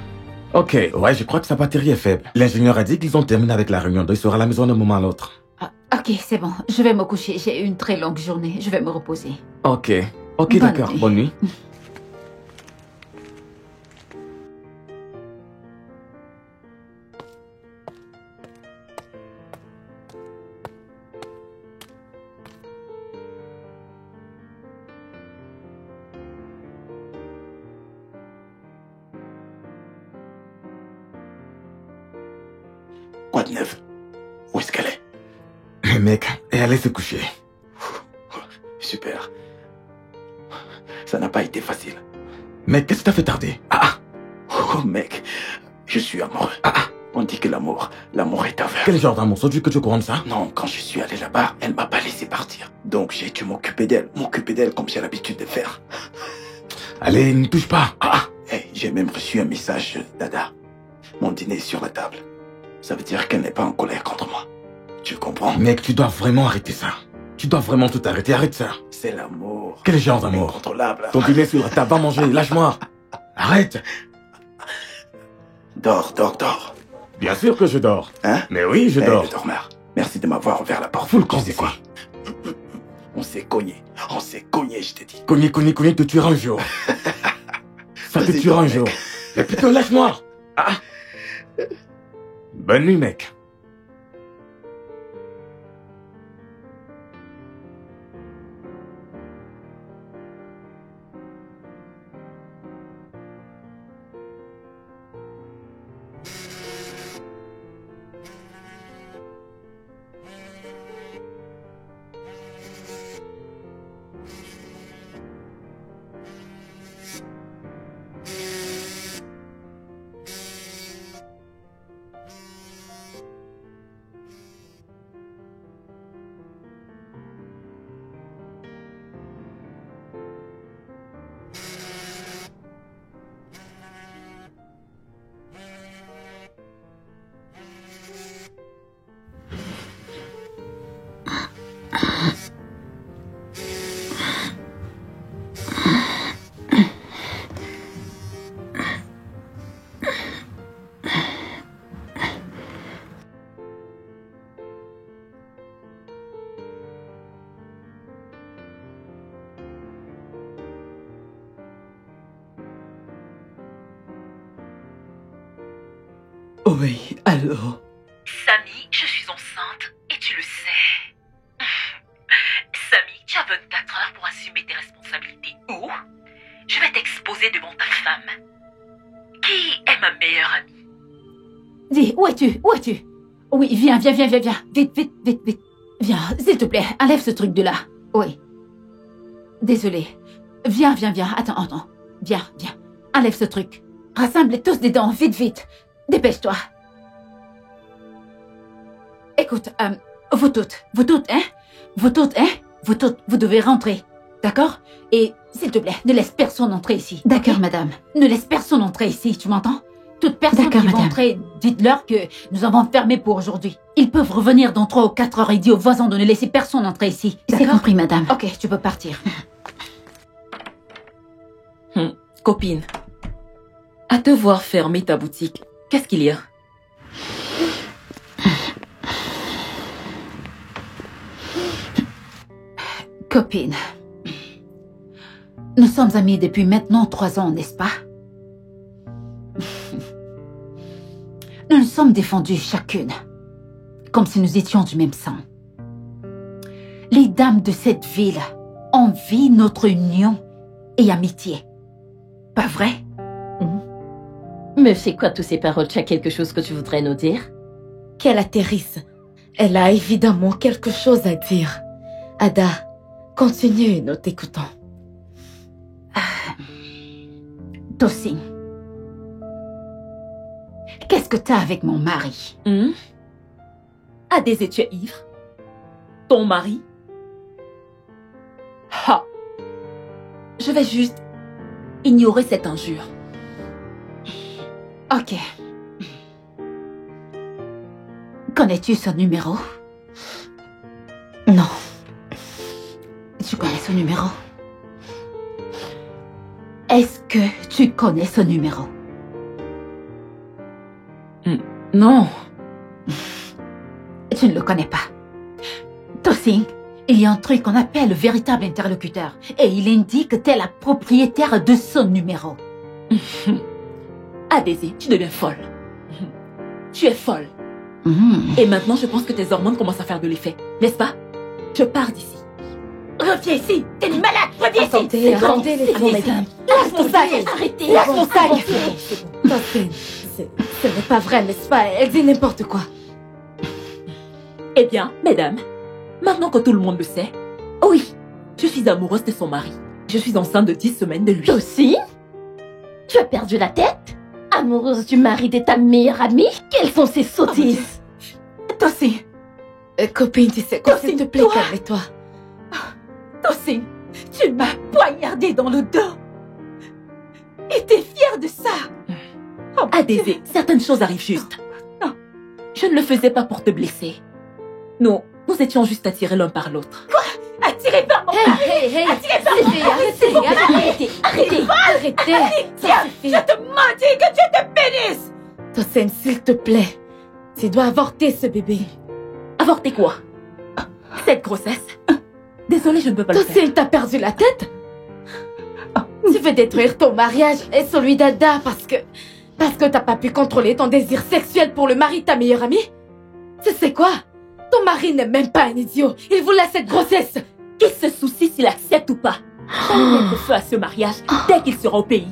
Ok, ouais, je crois que sa batterie est faible. L'ingénieur a dit qu'ils ont terminé avec la réunion, donc il sera à la maison d'un moment à l'autre. Ah, ok, c'est bon. Je vais me coucher. J'ai eu une très longue journée. Je vais me reposer. Ok, Bonne d'accord, nuit. bonne nuit. Quoi de neuf? Où est-ce qu'elle est? Le mec est allé se coucher. Super. Ça n'a pas été facile. Mec, qu'est-ce qui t'a fait tarder? Ah, Oh mec, je suis amoureux. On dit que l'amour est aveugle. quel genre d'amour? Saudu que tu couronnes ça? Non, quand je suis allé là-bas, elle m'a pas laissé partir. Donc j'ai dû m'occuper d'elle comme j'ai l'habitude de faire. Allez, ne touche pas. Hey, j'ai même reçu un message d'Ada. Mon dîner est sur la table. Ça veut dire qu'elle n'est pas en colère contre moi. Tu comprends? Mec, tu dois vraiment arrêter ça. Tu dois vraiment tout arrêter, arrête ça. C'est l'amour. Quel genre d'amour? Incontrôlable. Ton dîner sur la table, va manger, lâche-moi. Arrête. Dors. Bien sûr que je dors. Hein? Mais oui, je Hey, dors. le dormeur. Merci de m'avoir ouvert la porte. Fous le Tu camp, sais c'est quoi? On s'est cogné, je t'ai dit. Cogner, te tuera un jour. Ça te Vas-y, tuera un mec. jour. Mais putain, lâche-moi. Bonne nuit, mec. Oui, allô? Samy, je suis enceinte et tu le sais. Samy, tu as 24 heures pour assumer tes responsabilités. Ou je vais t'exposer devant ta femme. Qui est ma meilleure amie? Dis, où es-tu? Oui, viens. Vite. Viens, s'il te plaît, enlève ce truc de là. Oui. Désolée. Viens. Attends. Viens. Enlève ce truc. Rassemble tous dedans, vite. Dépêche-toi. Écoute, vous toutes, vous devez rentrer. D'accord? Et s'il te plaît, ne laisse personne entrer ici. D'accord, ok? madame. Ne laisse personne entrer ici, tu m'entends? Toute personne D'accord, qui va madame. entrer, dites-leur que nous avons fermé pour aujourd'hui. Ils peuvent revenir dans 3 ou 4 heures et dis aux voisins de ne laisser personne entrer ici. C'est D'accord? compris, madame. Ok, tu peux partir. Copine, à te voir fermer ta boutique, qu'est-ce qu'il y a? Copine, nous sommes amis depuis maintenant 3 ans, n'est-ce pas? Nous nous sommes défendues chacune, comme si nous étions du même sang. Les dames de cette ville envient notre union et amitié. Pas vrai? Mais c'est quoi toutes ces paroles? Tu as quelque chose que tu voudrais nous dire? Qu'elle atterrisse. Elle a évidemment quelque chose à dire. Ada, continue, nous t'écoutons. Tosin, qu'est-ce que t'as avec mon mari? À des études ivres? Ton mari? Ha! Je vais juste ignorer cette injure. Ok. Connais-tu son numéro? Non. Tu connais son numéro? Est-ce que tu connais ce numéro? Non. Tu ne le connais pas. Tosin, il y a un truc qu'on appelle le véritable interlocuteur. Et il indique que t'es la propriétaire de son numéro. Ah, Daisy, tu deviens folle. Tu es folle. Et maintenant, je pense que tes hormones commencent à faire de l'effet. N'est-ce pas? Je pars d'ici. Reviens ici. T'es une malade. Reviens ici. Attendez les filles, mesdames. Lâche mon sac. Arrêtez. Lâche mon sac. Tosin, ce n'est pas vrai, n'est-ce pas? Elle dit n'importe quoi. Eh bien, mesdames, maintenant que tout le monde le sait, oui, je suis amoureuse de son mari. Je suis enceinte de 10 semaines de lui. Toi aussi? Tu as perdu la tête? Amoureuse du mari de ta meilleure amie? Quelles sont ces sottises? Tosin. Copine, tu sais quoi? S'il te plaît, toi. calme-toi. Tosin, tu m'as poignardé dans le dos. Et t'es fière de ça? Ah, Daisy, certaines choses arrivent juste. Non. Je ne le faisais pas pour te blesser. Nous étions juste attirés l'un par l'autre. Attiré par mon mari. Hey, Attiré par mon mari. Arrêtez. Tiens, je te maudis que tu te pénisses. Tosin, s'il te plaît. Tu dois avorter ce bébé. Avorter quoi? Cette grossesse? Désolée, je ne peux pas le faire. Tosin, t'as perdu la tête? Tu veux détruire ton mariage et celui d'Ada parce que t'as pas pu contrôler ton désir sexuel pour le mari de ta meilleure amie? Tu sais quoi? Ton mari n'est même pas un idiot. Il voulait cette grossesse. Qui se soucie s'il accepte ou pas? J'allais mettre feu à ce mariage dès qu'il sera au pays.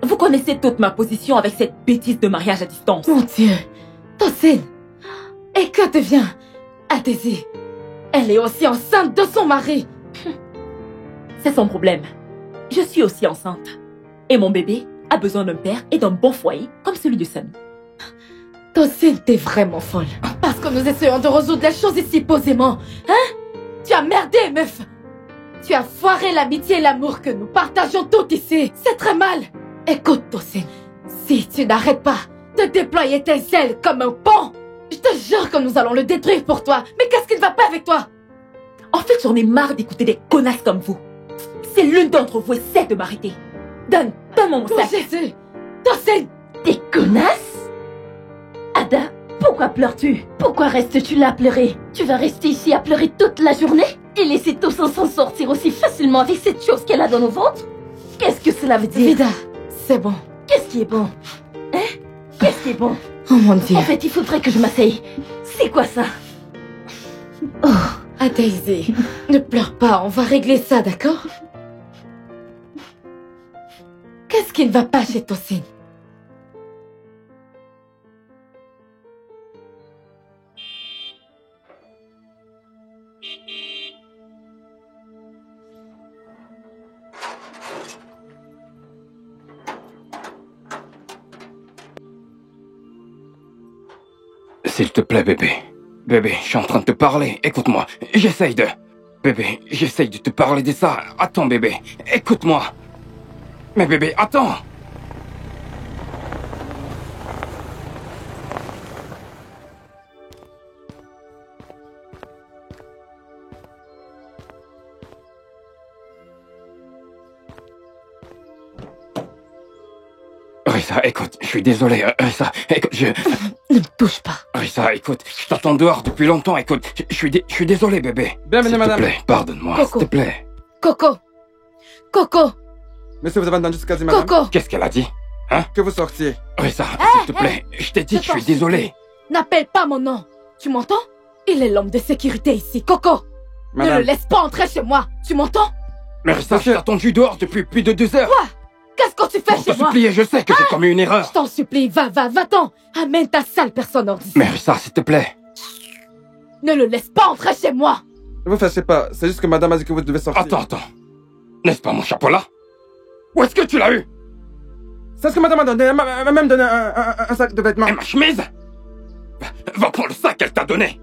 Vous connaissez toute ma position avec cette bêtise de mariage à distance. Mon Dieu. Tosin. Et que devient Adésie? Elle est aussi enceinte de son mari. C'est son problème. Je suis aussi enceinte. Et mon bébé a besoin d'un père et d'un bon foyer comme celui de Samy. Tosin, t'es vraiment folle. Parce que nous essayons de résoudre les choses ici posément. Hein? Tu as merdé, meuf. Tu as foiré l'amitié et l'amour que nous partageons toutes ici. C'est très mal. Écoute, Tosin. Si tu n'arrêtes pas de déployer tes ailes comme un pont, je te jure que nous allons le détruire pour toi. Mais qu'est-ce qui ne va pas avec toi? En fait, j'en ai marre d'écouter des connasses comme vous. Si l'une d'entre vous essaie de m'arrêter, donne-moi mon Oh sac. Jésus! Tosin! Des connasses? Ada, pourquoi pleures-tu? Pourquoi restes-tu là à pleurer? Tu vas rester ici à pleurer toute la journée? Et laisser Tosin s'en sortir aussi facilement avec cette chose qu'elle a dans nos ventres? Qu'est-ce que cela veut dire? Vida, c'est bon. Qu'est-ce qui est bon? Hein? Qu'est-ce qui est bon? Oh mon Dieu. En fait, il faudrait que je m'asseye. C'est quoi ça? Ah Daisy, ne pleure pas, on va régler ça, d'accord? Qu'est-ce qui ne va pas chez Tosin? S'il te plaît, bébé. Bébé, je suis en train de te parler. Écoute-moi. J'essaye de... Bébé, j'essaye de te parler de ça. Attends, bébé. Écoute-moi. Mais bébé, attends. Rissa, écoute, je suis désolé. Rissa, écoute, Ne me touche pas. Rissa, écoute, je t'attends dehors depuis longtemps. Écoute, je suis désolé, bébé. Bienvenue, madame. S'il te plaît, pardonne-moi, Coco. s'il te plaît. Coco! Coco! Monsieur, vous avez entendu ce qu'a dit madame? Coco! Qu'est-ce qu'elle a dit? Hein? Que vous sortiez. Rissa, s'il te plaît, je t'ai dit que je suis désolé. N'appelle pas mon nom. Tu m'entends? Il est l'homme de sécurité ici. Coco! Ne Madame. le laisse pas entrer chez moi. Tu m'entends? Mais Rissa, je t'ai attendu dehors depuis plus de 2 heures. Quoi? Qu'est-ce que tu fais Pour te chez moi? supplier, je sais que j'ai commis une erreur. Je t'en supplie, va-t'en. Amène ta sale personne hors d'ici. Mais Rissa, s'il te plaît. Ne le laisse pas entrer chez moi. Ne vous fâchez pas, c'est juste que madame a dit que vous devez sortir. Attends. N'est-ce pas mon chapeau là? Où est-ce que tu l'as eu? C'est ce que madame a donné. Elle m'a même donné un sac de vêtements. Et ma chemise? Va prendre le sac qu'elle t'a donné.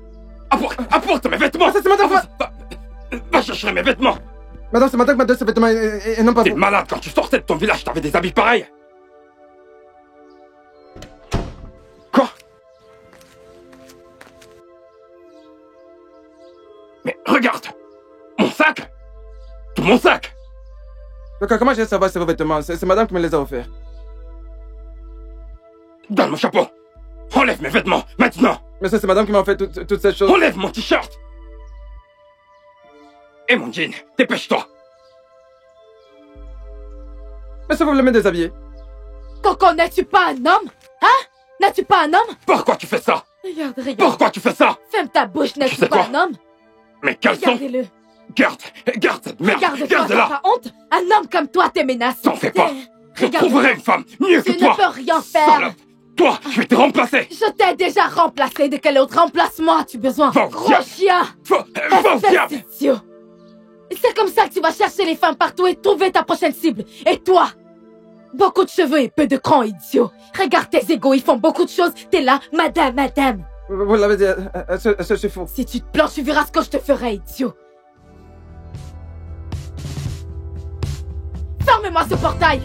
Apporte mes vêtements. Ça, c'est madame. Va chercher mes vêtements. Madame, c'est madame qui m'a donné ces vêtements et non pas T'es vous. malade, quand tu sortais de ton village, t'avais des habits pareils. Quoi? Mais regarde! Mon sac! Tout mon sac! Comment je vais savoir c'est vos vêtements? C'est madame qui me les a offerts. Donne mon chapeau. Enlève mes vêtements, maintenant. Mais ça, c'est madame qui m'a fait toutes ces choses. Enlève mon t-shirt. Et mon jean, dépêche-toi. Mais ça, vous me le déshabiller. Coco, n'es-tu pas un homme? Hein? N'es-tu pas un homme? Pourquoi tu fais ça? Regarde. Pourquoi tu fais ça? Ferme ta bouche, n'es-tu sais pas quoi? un homme? Mais caleçon. Regardez-le. Garde cette merde. Regarde-toi, Garde-la. t'as pas honte? Un homme comme toi te menace. T'en fais pas. Je Regarde. trouverai une femme mieux Tu que toi. ne peux rien faire. Salope. Toi, je vais te remplacer. Je t'ai déjà remplacé. De quel autre remplacement as-tu besoin? Va au Gros diable. chien. Va au Espèce diable. d'idiot. C'est comme ça que tu vas chercher les femmes partout et trouver ta prochaine cible. Et toi? Beaucoup de cheveux et peu de crans, idiot. Regarde tes égos, ils font beaucoup de choses. T'es là, madame. Vous l'avez dit, c'est faux. Si tu te planches, tu verras ce que je te ferai, idiot. Ferme-moi ce portail.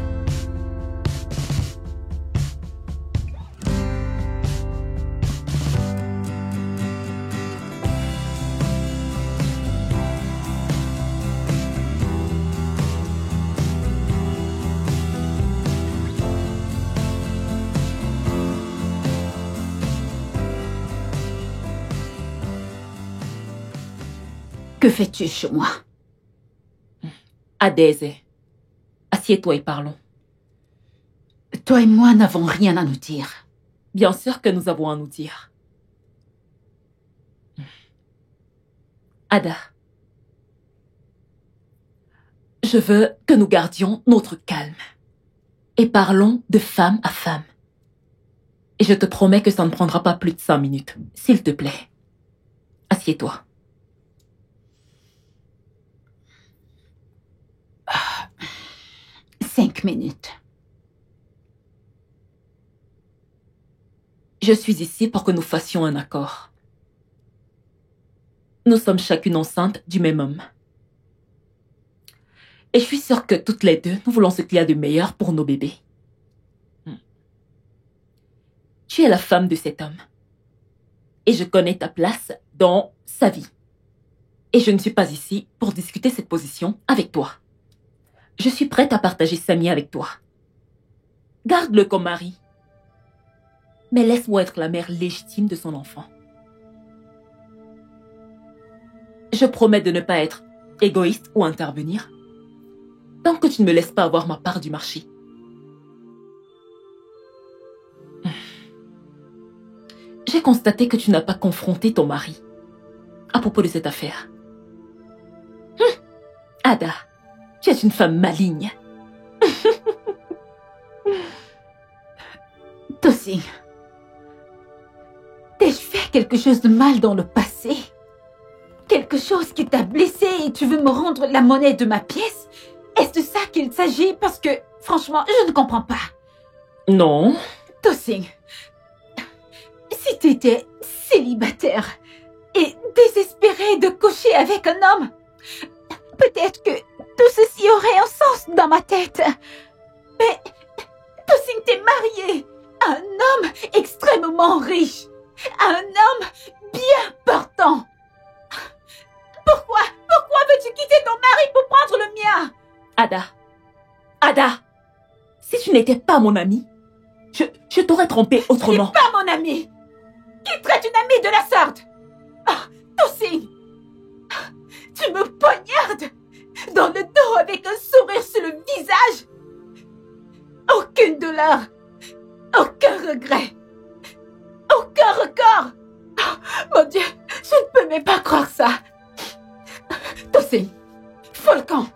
Que fais-tu chez moi? Adèse, assieds-toi et parlons. Toi et moi n'avons rien à nous dire. Bien sûr que nous avons à nous dire. Ada, je veux que nous gardions notre calme et parlons de femme à femme. Et je te promets que ça ne prendra pas plus de 5 minutes. S'il te plaît, assieds-toi. 5 minutes. Je suis ici pour que nous fassions un accord. Nous sommes chacune enceinte du même homme. Et je suis sûre que toutes les deux, nous voulons ce qu'il y a de meilleur pour nos bébés. Tu es la femme de cet homme. Et je connais ta place dans sa vie. Et je ne suis pas ici pour discuter cette position avec toi. Je suis prête à partager Samy avec toi. Garde-le comme mari. Mais laisse-moi être la mère légitime de son enfant. Je promets de ne pas être égoïste ou intervenir tant que tu ne me laisses pas avoir ma part du marché. J'ai constaté que tu n'as pas confronté ton mari à propos de cette affaire. Ada, tu es une femme maligne. Tosin, t'ai-je fait quelque chose de mal dans le passé? Quelque chose qui t'a blessé et tu veux me rendre la monnaie de ma pièce? Est-ce de ça qu'il s'agit? Parce que, franchement, je ne comprends pas. Non. Tosin, si tu étais célibataire et désespéré de coucher avec un homme, peut-être que tout ceci aurait un sens dans ma tête. Mais Tosin, t'es marié à un homme extrêmement riche, à un homme bien portant. Pourquoi veux-tu quitter ton mari pour prendre le mien? Ada, si tu n'étais pas mon amie, je t'aurais trompé autrement. Tu n'es pas mon amie. Qui traite une amie de la sorte? Tosin, tu me poignardes dans le dos avec un sourire sur le visage. Aucune douleur, aucun regret, aucun record. Mon Dieu, je ne peux même pas croire ça. Tosin, Volcan,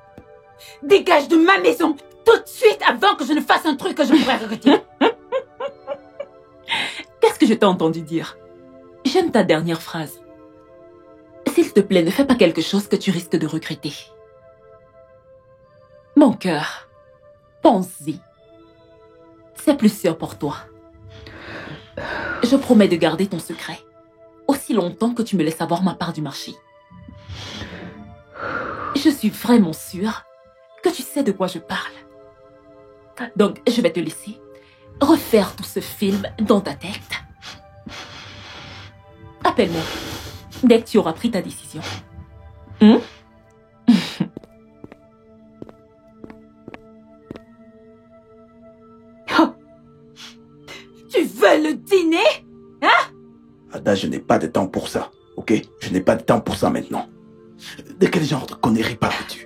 dégage de ma maison tout de suite avant que je ne fasse un truc que je pourrais regretter. Qu'est-ce que je t'ai entendu dire? J'aime ta dernière phrase. S'il te plaît, ne fais pas quelque chose que tu risques de regretter. Mon cœur, pense-y. C'est plus sûr pour toi. Je promets de garder ton secret aussi longtemps que tu me laisses avoir ma part du marché. Je suis vraiment sûre que tu sais de quoi je parle. Donc, je vais te laisser refaire tout ce film dans ta tête. Appelle-moi dès que tu auras pris ta décision. Tu veux le dîner? Hein? Ada, je n'ai pas de temps pour ça, ok? Je n'ai pas de temps pour ça maintenant. De quel genre de conneries parles-tu?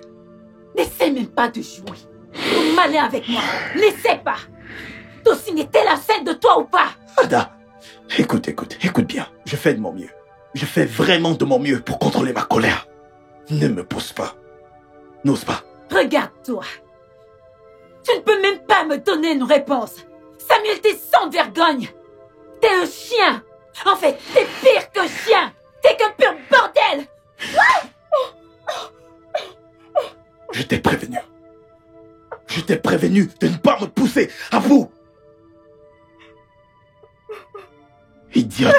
N'essaie même pas de jouer. Ou malin avec moi. N'essaie pas. Tosin était la scène de toi ou pas? Ada, écoute bien. Je fais de mon mieux. Je fais vraiment de mon mieux pour contrôler ma colère. Ne me pousse pas. N'ose pas. Regarde-toi. Tu ne peux même pas me donner une réponse. Samuel, t'es sans vergogne. T'es un chien. En fait, t'es pire qu'un chien. T'es qu'un pur bordel. Je t'ai prévenu. Je t'ai prévenu de ne pas me pousser à bout. Idiote.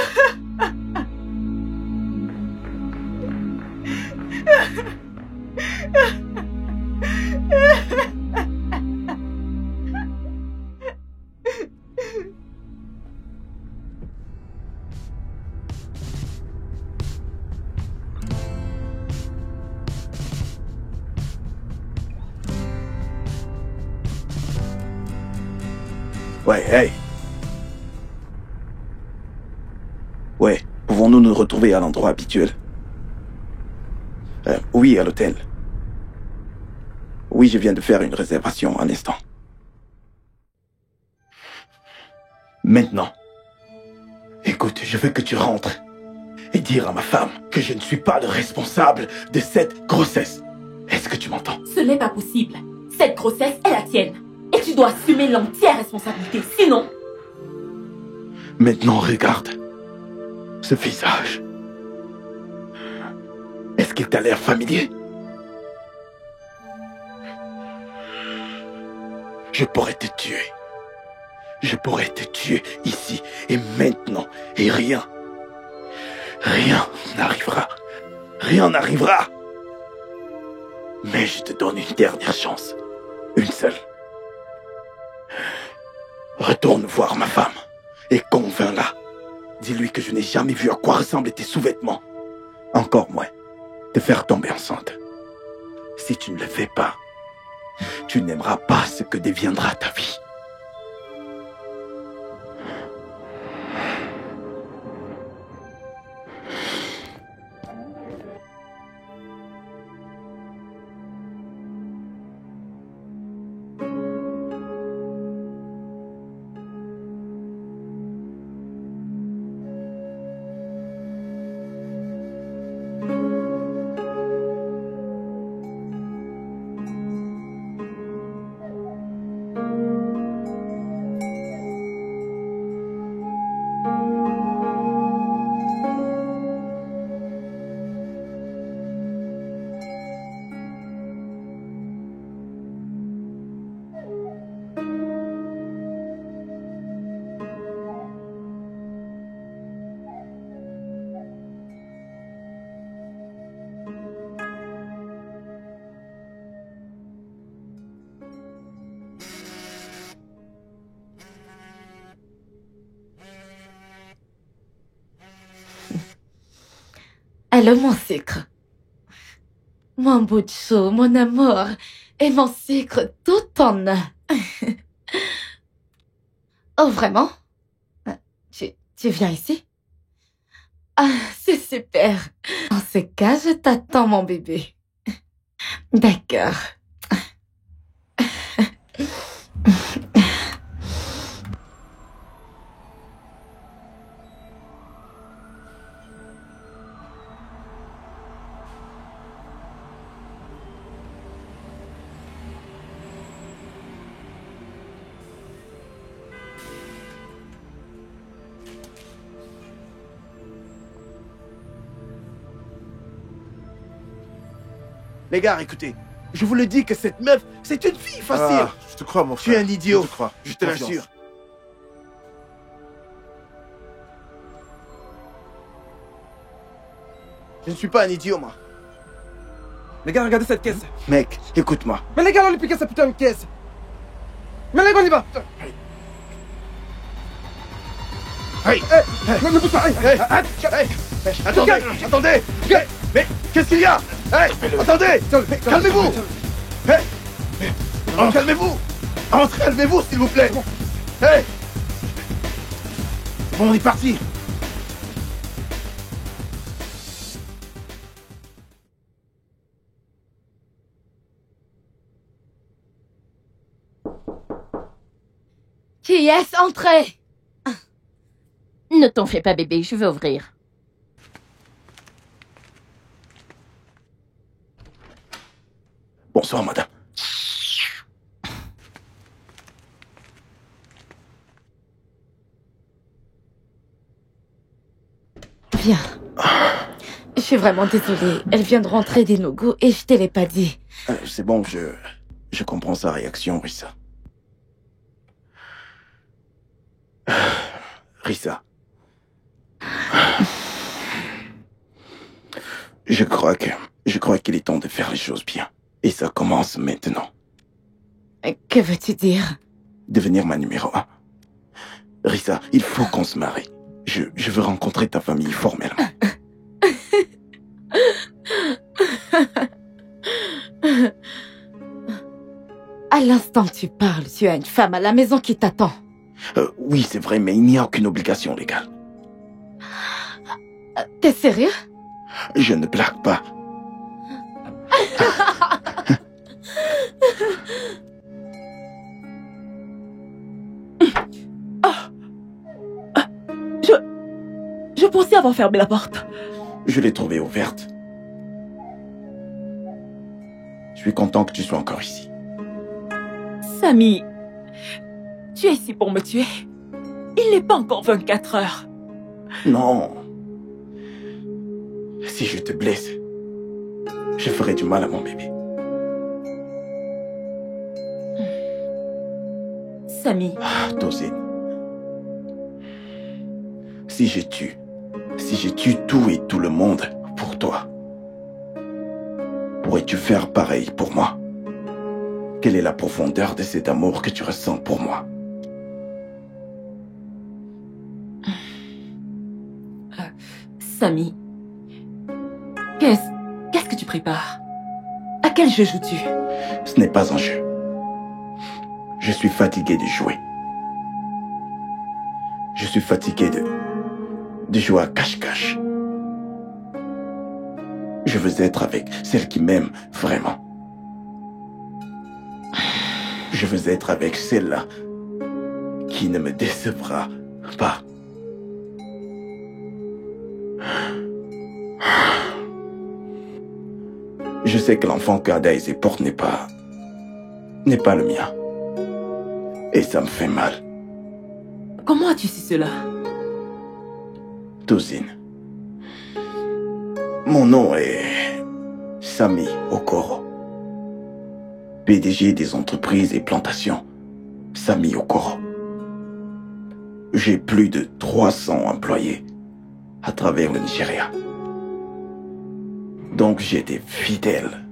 Ouais, hey. Ouais, pouvons-nous nous retrouver à l'endroit habituel? Oui, à l'hôtel. Oui, je viens de faire une réservation, un instant. Maintenant. Écoute, je veux que tu rentres et dire à ma femme que je ne suis pas le responsable de cette grossesse. Est-ce que tu m'entends? Ce n'est pas possible. Cette grossesse est la tienne. Et tu dois assumer l'entière responsabilité. Sinon... Maintenant, regarde. Ce visage. Est-ce qu'il t'a l'air familier? Je pourrais te tuer. Je pourrais te tuer ici et maintenant. Et rien n'arrivera. Rien n'arrivera. Mais je te donne une dernière chance. Une seule. Retourne voir ma femme et convainc-la. Dis-lui que je n'ai jamais vu à quoi ressemblent tes sous-vêtements. Encore moins, te faire tomber enceinte. Si tu ne le fais pas, tu n'aimeras pas ce que deviendra ta vie. Allô, mon sucre. Mon bout de chou, mon amour. Et mon sucre tout en un. Oh, vraiment? Tu viens ici? Ah, c'est super. En ce cas, je t'attends, mon bébé. D'accord. Les gars, écoutez, je vous le dis que cette meuf, c'est une fille facile. Ah, je te crois, mon Tu frère. es un idiot. Je te crois. Je te Confiance. l'assure. Je ne suis pas un idiot, moi. Les gars, regardez cette caisse. Mec, écoute-moi. Mais les gars, on lui piquer sa putain de caisse. Mais les gars, on y va. Hey, Ne pousse pas. attendez. Mais qu'est-ce qu'il y a? Hey, attendez. Calmez-vous. Hey, calmez-vous. Calmez-vous, s'il vous plaît. Hey. Bon, on est parti. Qui est-ce? Entrez! Ne t'en fais pas, bébé, je vais ouvrir. Bonsoir, madame. Viens. Je suis vraiment désolée. Elle vient de rentrer des no-go et je te l'ai pas dit. C'est bon, je comprends sa réaction, Rissa. Rissa. Je crois qu'il est temps de faire les choses bien. Et ça commence maintenant. Que veux-tu dire? Devenir ma numéro 1. Rissa, il faut qu'on se marie. Je veux rencontrer ta famille formellement. À l'instant que tu parles, tu as une femme à la maison qui t'attend. Oui, c'est vrai, mais il n'y a aucune obligation légale. T'es sérieux? Je ne blague pas. Je pensais avoir fermé la porte. Je l'ai trouvée ouverte. Je suis content que tu sois encore ici. Samy, tu es ici pour me tuer. Il n'est pas encore 24 heures. Non. Si je te blesse, je ferai du mal à mon bébé. Samy. Tosin. Si je tue tout et tout le monde pour toi, pourrais-tu faire pareil pour moi? Quelle est la profondeur de cet amour que tu ressens pour moi? Samy, qu'est-ce que tu prépares? À quel jeu joues-tu? Ce n'est pas un jeu. Je suis fatigué de jouer. Je suis fatigué de jouer à cache-cache. Je veux être avec celle qui m'aime vraiment. Je veux être avec celle-là qui ne me décevra pas. Je sais que l'enfant qu'Adaïs porte n'est pas le mien. Et ça me fait mal. Comment as-tu su cela? Tosin. Mon nom est Samy Okoro. PDG des entreprises et plantations. Samy Okoro. J'ai plus de 300 employés à travers le Nigeria. Donc j'ai des fidèles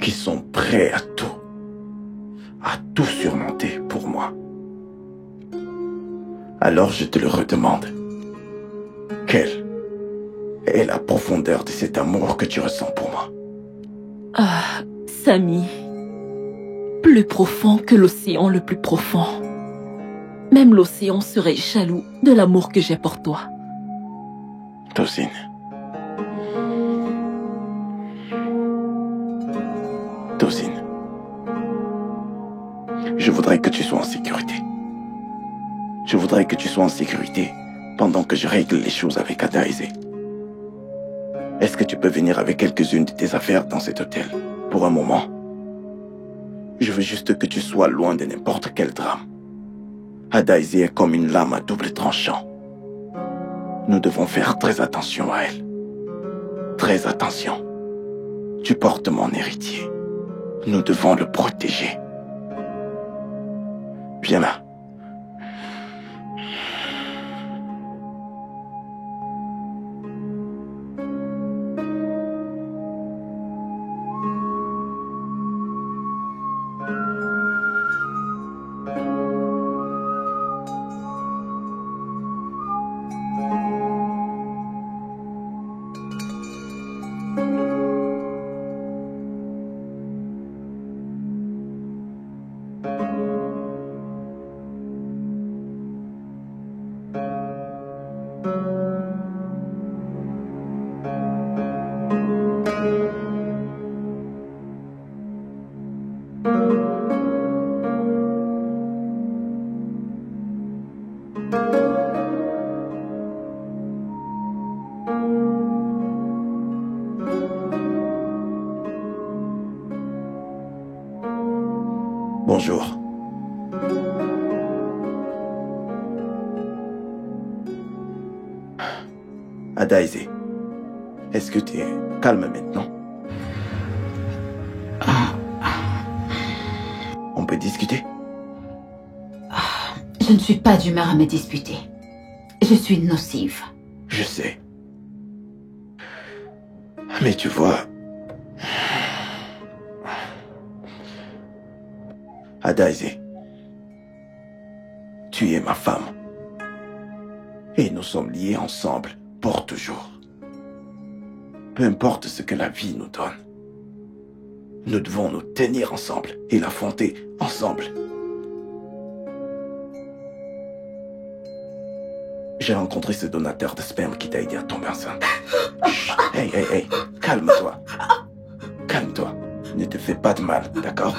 qui sont prêts à tout surmonter pour moi. Alors je te le redemande. Quelle est la profondeur de cet amour que tu ressens pour moi? Ah, Samy. Plus profond que l'océan le plus profond. Même l'océan serait jaloux de l'amour que j'ai pour toi. Tosin. Tosin. Je voudrais que tu sois en sécurité. Je voudrais que tu sois en sécurité pendant que je règle les choses avec Adaïs. Est-ce que tu peux venir avec quelques-unes de tes affaires dans cet hôtel pour un moment? Je veux juste que tu sois loin de n'importe quel drame. Adaïs est comme une lame à double tranchant. Nous devons faire très attention à elle. Très attention. Tu portes mon héritier. Nous devons le protéger. Viens là. Bonjour. Adaisy, est-ce que tu es calme maintenant? On peut discuter? Je ne suis pas d'humeur à me disputer. Je suis nocive. Je sais. Mais tu vois... Adaisy, tu es ma femme. Et nous sommes liés ensemble pour toujours. Peu importe ce que la vie nous donne. Nous devons nous tenir ensemble et l'affronter ensemble. J'ai rencontré ce donateur de sperme qui t'a aidé à tomber enceinte. Chut, hey, calme-toi. Calme-toi. Ne te fais pas de mal, d'accord?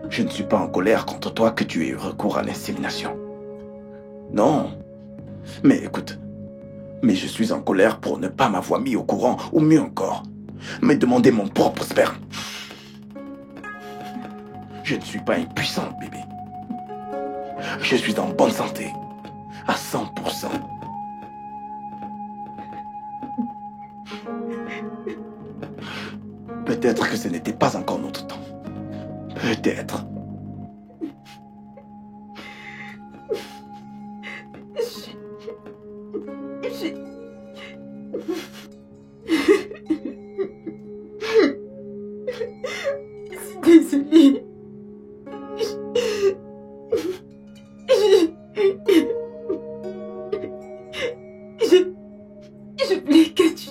Je ne suis pas en colère contre toi que tu aies eu recours à l'insémination. Non. Mais écoute, je suis en colère pour ne pas m'avoir mis au courant, ou mieux encore, me demander mon propre sperme. Je ne suis pas impuissant, bébé. Je suis en bonne santé. À 100%. Peut-être que ce n'était pas encore notre temps. Peut-être. Désolée. Je voulais que tu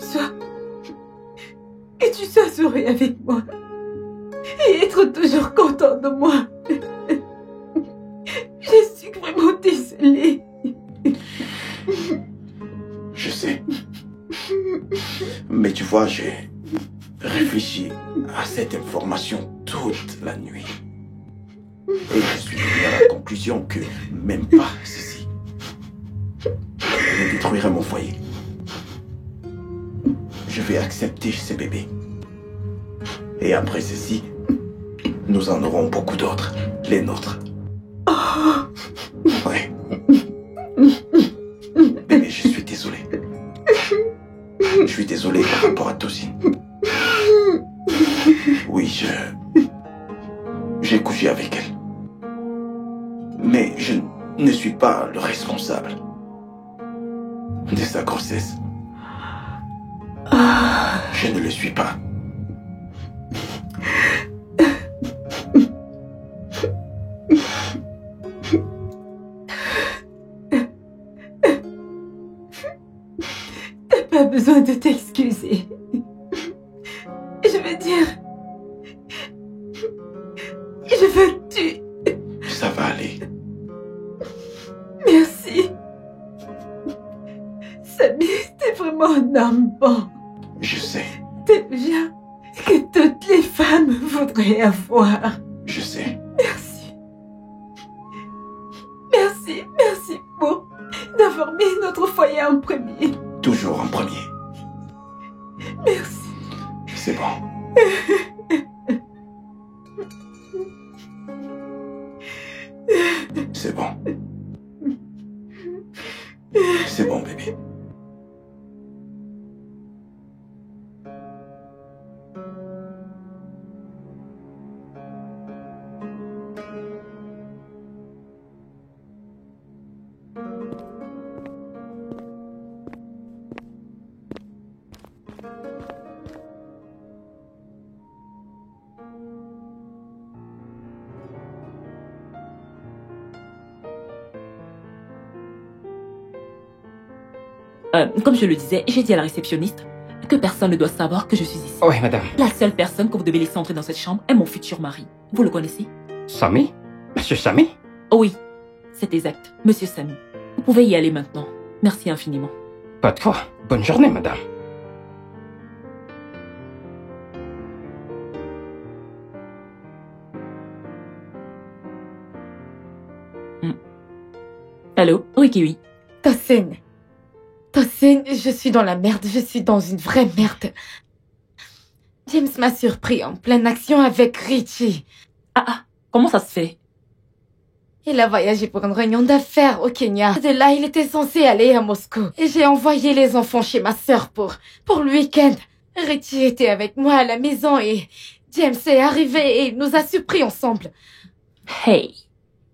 sois sourire avec moi et être toujours content de moi. Je suis vraiment désolée. Je sais. Mais tu vois, j'ai réfléchi à cette information toute la nuit. Et je suis venu à la conclusion que même pas ceci ne détruirait mon foyer. Je vais accepter ce bébé. Et après ceci, nous en aurons beaucoup d'autres, les nôtres. Ouais. Bébé, je suis désolé. Je suis désolé par rapport à Tosin. Oui, j'ai couché avec elle. Mais je ne suis pas le responsable de sa grossesse. Je ne le suis pas. T'as pas besoin de t'excuser. Je veux dire... Je veux que tu... Ça va aller. Merci. Samy, t'es vraiment un homme bon. Je sais. T'es bien que toutes les femmes voudraient avoir. Je sais. Merci. Merci pour d'avoir mis notre foyer en premier. Toujours en premier. Merci. C'est bon. C'est bon. C'est bon, bébé. Comme je le disais, j'ai dit à la réceptionniste que personne ne doit savoir que je suis ici. Oui, madame. La seule personne que vous devez laisser entrer dans cette chambre est mon futur mari. Vous le connaissez? Samy? Monsieur Samy? Oui, c'est exact. Monsieur Samy. Vous pouvez y aller maintenant. Merci infiniment. Pas de quoi. Bonne journée, madame. Allô? Oui, Kiwi. Tosin, je suis dans la merde. Je suis dans une vraie merde. James m'a surpris en pleine action avec Richie. Comment ça se fait? Il a voyagé pour une réunion d'affaires au Kenya. De là, il était censé aller à Moscou. Et j'ai envoyé les enfants chez ma sœur pour le week-end. Richie était avec moi à la maison et James est arrivé et il nous a surpris ensemble. Hey!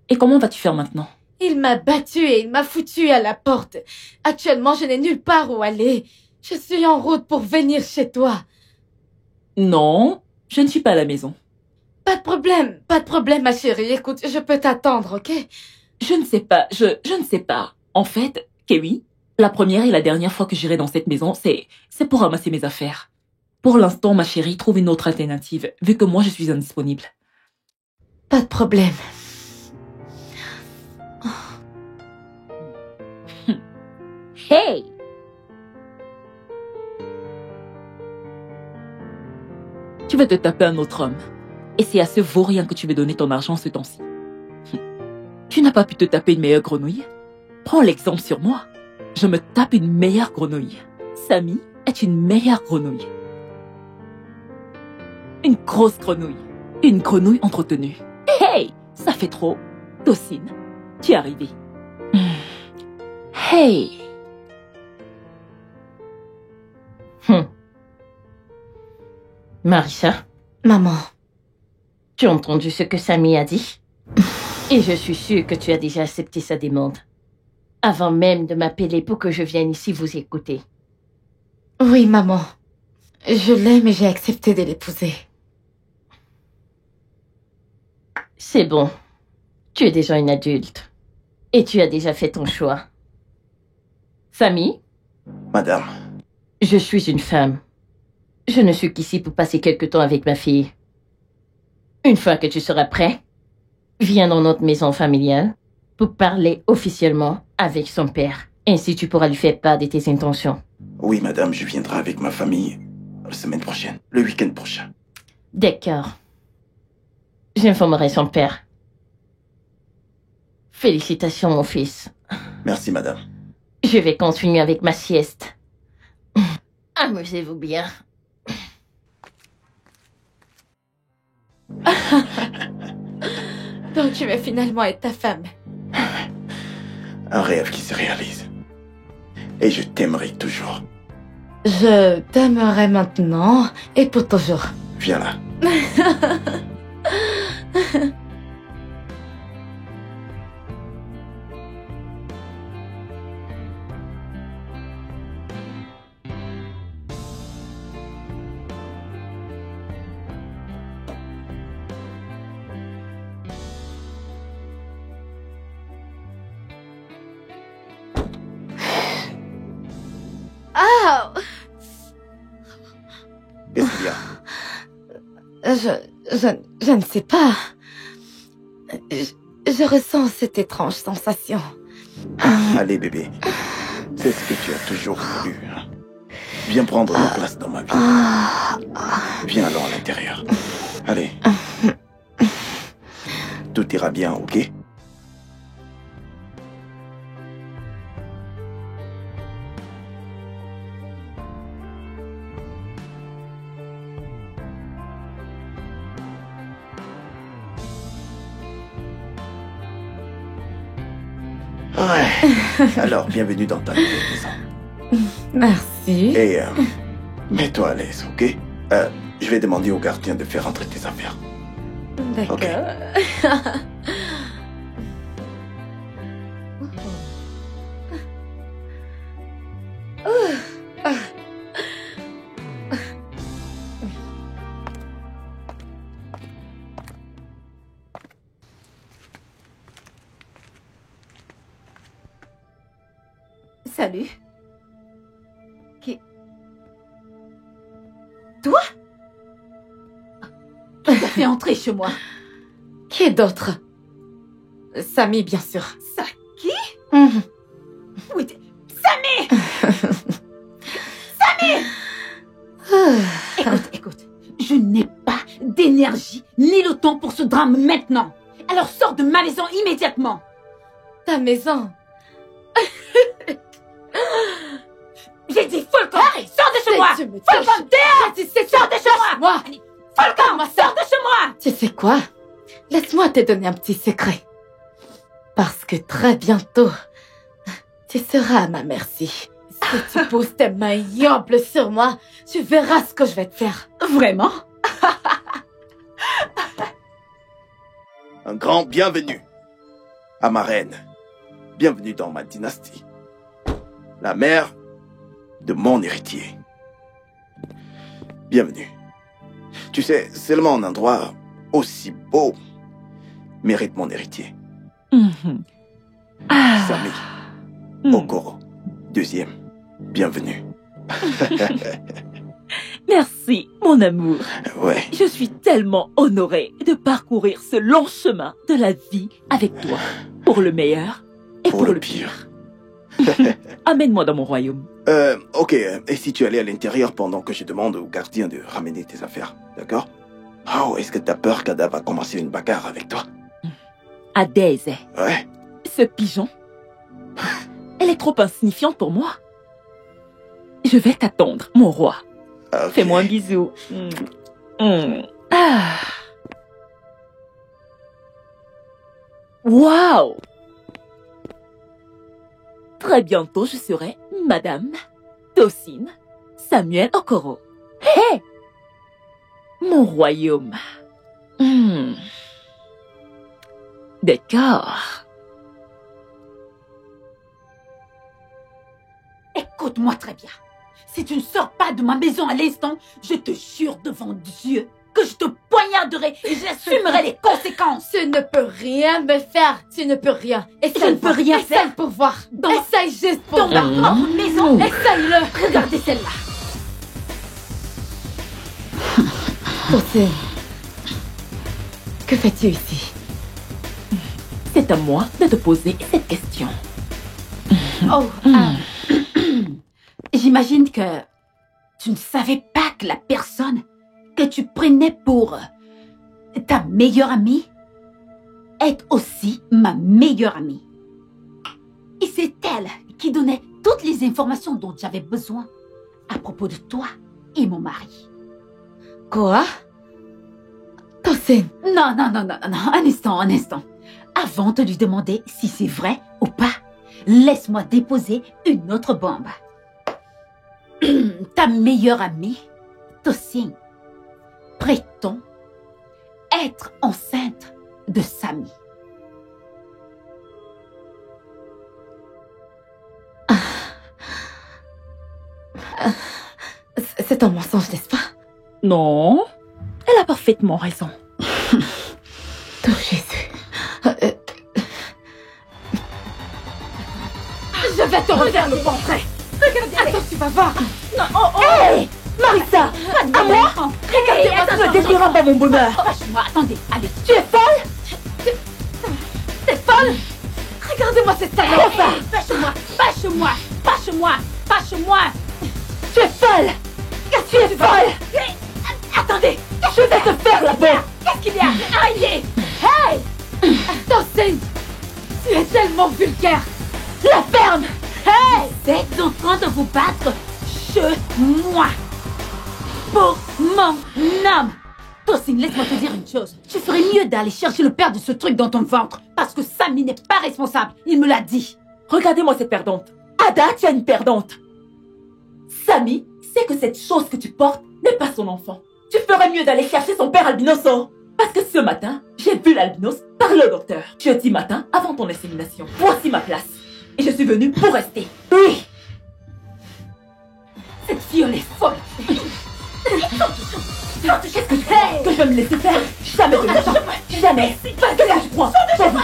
Et comment vas-tu faire maintenant? Il m'a battu et il m'a foutu à la porte. Actuellement, je n'ai nulle part où aller. Je suis en route pour venir chez toi. Non, je ne suis pas à la maison. Pas de problème, ma chérie. Écoute, je peux t'attendre, ok? Je ne sais pas, je ne sais pas. En fait, Kéwi, la première et la dernière fois que j'irai dans cette maison, c'est pour ramasser mes affaires. Pour l'instant, ma chérie, trouve une autre alternative, vu que moi je suis indisponible. Pas de problème. Hey! Tu vas te taper un autre homme. Et c'est à ce vaurien que tu veux donner ton argent ce temps-ci. Tu n'as pas pu te taper une meilleure grenouille? Prends l'exemple sur moi. Je me tape une meilleure grenouille. Samy est une meilleure grenouille. Une grosse grenouille. Une grenouille entretenue. Hey! Ça fait trop. Docine, tu es arrivée. Hey! Marisha, Maman. tu as entendu ce que Samy a dit? Et je suis sûre que tu as déjà accepté sa demande. Avant même de m'appeler pour que je vienne ici vous écouter. Oui, maman. Je l'aime et j'ai accepté de l'épouser. C'est bon. Tu es déjà une adulte. Et tu as déjà fait ton choix. Samy? Madame. Je suis une femme. Je ne suis qu'ici pour passer quelque temps avec ma fille. Une fois que tu seras prêt, viens dans notre maison familiale pour parler officiellement avec son père. Ainsi, tu pourras lui faire part de tes intentions. Oui, madame, je viendrai avec ma famille la semaine prochaine, le week-end prochain. D'accord. J'informerai son père. Félicitations, mon fils. Merci, madame. Je vais continuer avec ma sieste. Amusez-vous bien. Donc tu vas finalement être ta femme. Un rêve qui se réalise. Et je t'aimerai toujours. Je t'aimerai maintenant et pour toujours. Viens là. Ah! Qu'est-ce qu'il y a? Je ne sais pas. Je ressens cette étrange sensation. Allez, bébé. C'est ce que tu as toujours voulu. Hein? Viens prendre une place dans ma vie. Viens alors à l'intérieur. Allez. Tout ira bien, ok? Ouais. Alors, bienvenue dans ta nouvelle maison. Merci. Et mets-toi à l'aise, ok? Je vais demander au gardien de faire rentrer tes affaires. D'accord. Ok. Salut. Qui... Toi? Qui t'a fait entrer chez moi? Qui est d'autre? Samy, bien sûr. Ça qui? Mhm. Oui, Samy! Samy! Écoute, je n'ai pas d'énergie ni le temps pour ce drame maintenant. Alors sors de ma maison immédiatement. Ta maison? J'ai dit Falcon! Harry, sors de chez moi! Tu me Falcon, dehors! J'ai dit, Sors de chez moi! Moi! Falcon, sors de chez moi! Tu sais quoi? laisse-moi te donner un petit secret. Parce que très bientôt, tu seras à ma merci. Si tu poses tes mains amples sur moi, tu verras ce que je vais te faire. Vraiment? Un grand bienvenue à ma reine. Bienvenue dans ma dynastie. La mère de mon héritier. Bienvenue. Tu sais, seulement un endroit aussi beau mérite mon héritier. Sami Okoro, deuxième. Bienvenue. Merci, mon amour. Ouais. Je suis tellement honorée de parcourir ce long chemin de la vie avec toi. Pour le meilleur et pour le pire. Amène-moi dans mon royaume. Ok. Et si tu allais à l'intérieur pendant que je demande au gardien de ramener tes affaires, d'accord? Oh, est-ce que t'as peur qu'Ada va commencer une bagarre avec toi? Adaise. Ouais. Ce pigeon. Elle est trop insignifiante pour moi. Je vais t'attendre, mon roi. Okay. Fais-moi un bisou. Ah. Waouh! Très bientôt, je serai Madame Tosin Samuel Okoro. Hé! Mon royaume. D'accord. Écoute-moi très bien. Si tu ne sors pas de ma maison à l'instant, je te jure devant Dieu que je te poignarderai et j'assumerai les conséquences. Tu ne peux rien me faire. Tu ne peux rien. Je ne peux rien faire. Essaye pour voir. Essaye juste pour dans voir. ma propre maison. Essaye-le. Regardez celle-là. Tosin, que fais-tu ici? C'est à moi de te poser cette question. Oh, j'imagine que tu ne savais pas que la personne que tu prenais pour ta meilleure amie est aussi ma meilleure amie. Et c'est elle qui donnait toutes les informations dont j'avais besoin à propos de toi et mon mari. Quoi? Tosin. Non, un instant. Avant de lui demander si c'est vrai ou pas, laisse-moi déposer une autre bombe. Ta meilleure amie, Tosin, prétend être enceinte de Sami. C'est un mensonge, n'est-ce pas? Non, elle a parfaitement raison. Oh Jésus. Je vais te refaire le portrait. Regardez. Attends, tu vas voir. Non, Hey, Marissa, à moi. Regardez, tu ne détruiras pas mon bonheur. Lâche-moi, attendez, allez. Tu es folle? T'es folle? Regardez-moi cette salope. Fâche-moi. Tu es folle. Tu es folle. Attendez, Je vais te faire la peau. qu'est-ce qu'il y a? Arrêtez. Hey! Tosin, tu es tellement vulgaire. La ferme! Hey! Vous êtes en train de vous battre chez moi. Pour mon homme. Tosin, laisse-moi te dire une chose. Tu ferais mieux d'aller chercher le père de ce truc dans ton ventre. Parce que Sami n'est pas responsable. Il me l'a dit. Regardez-moi cette perdante. Ada, tu es une perdante. Sami sait que cette chose que tu portes n'est pas son enfant. Tu ferais mieux d'aller chercher son père albinoso. Parce que ce matin, j'ai vu l'albinos parler au docteur. Jeudi matin, avant ton insémination. Voici ma place. Et je suis venue pour rester. Oui. Cette fiole est folle. Qu'est-ce que tu fais? Que je vais me laisser faire? Jamais de l'argent. Jamais. Qu'est-ce que tu prends? Pauvre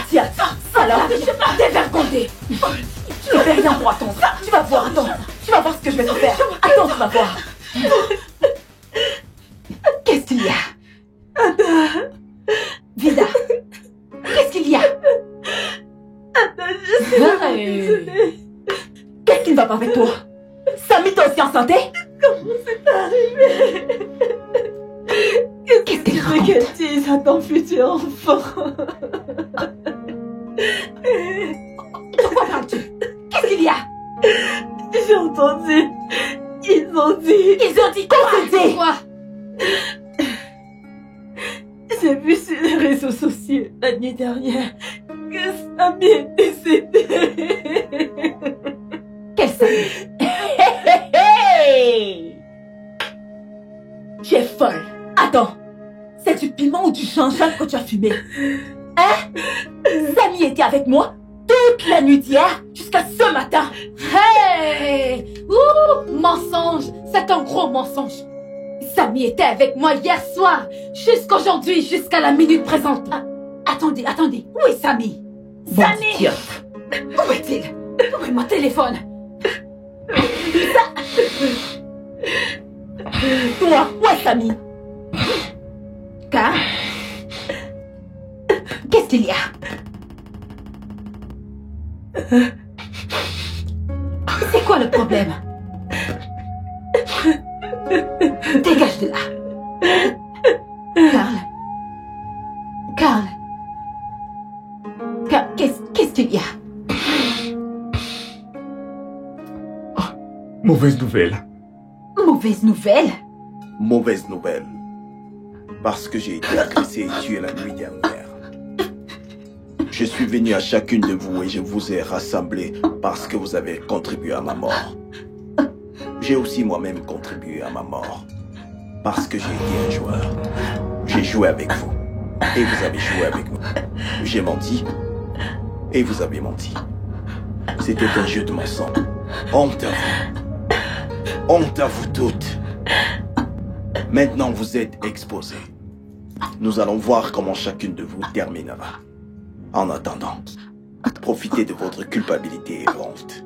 alors, dévergondé. Je ne fais rien pour attendre. Tu vas voir, attends. Tu vas voir ce que je vais te faire. Attends, tu vas voir. Qu'est-ce qu'il y a? Vida, qu'est-ce qu'il y a? Je suis Qu'est-ce qui ne va pas avec toi? Sami t'a aussi enceinté? Comment c'est arrivé? Qu'est-ce qu'elle raconte? Qu'elle dise à ton futur enfant. De quoi parles-tu? Qu'est-ce qu'il y a? J'ai entendu. Ils ont dit quoi? Quoi? J'ai vu sur les réseaux sociaux la nuit dernière que Samy est décédé. Quel Samy? Tu es folle. Attends, c'est du piment ou du gingembre que tu as fumé? Hein? Samy était avec moi toute la nuit d'hier jusqu'à ce matin. Hey! Ouh! Mensonge! C'est un gros mensonge! Samy était avec moi hier soir, jusqu'aujourd'hui, jusqu'à la minute présente. Attendez. Où est Samy? Samy! Où est-il? Où est mon téléphone? Toi, où est Samy? Carl? Qu'est-ce qu'il y a? C'est quoi le problème? Dégage de là. Carl, qu'est-ce qu'il y a? Mauvaise nouvelle. Mauvaise nouvelle? Mauvaise nouvelle. Parce que j'ai été agressé et tué la nuit dernière. Je suis venu à chacune de vous et je vous ai rassemblés parce que vous avez contribué à ma mort. J'ai aussi moi-même contribué à ma mort. Parce que j'ai été un joueur. J'ai joué avec vous. Et vous avez joué avec moi. J'ai menti. Et vous avez menti. C'était un jeu de mensonges. Honte à vous. Honte à vous toutes. Maintenant vous êtes exposés. Nous allons voir comment chacune de vous terminera. En attendant, profitez de votre culpabilité et honte.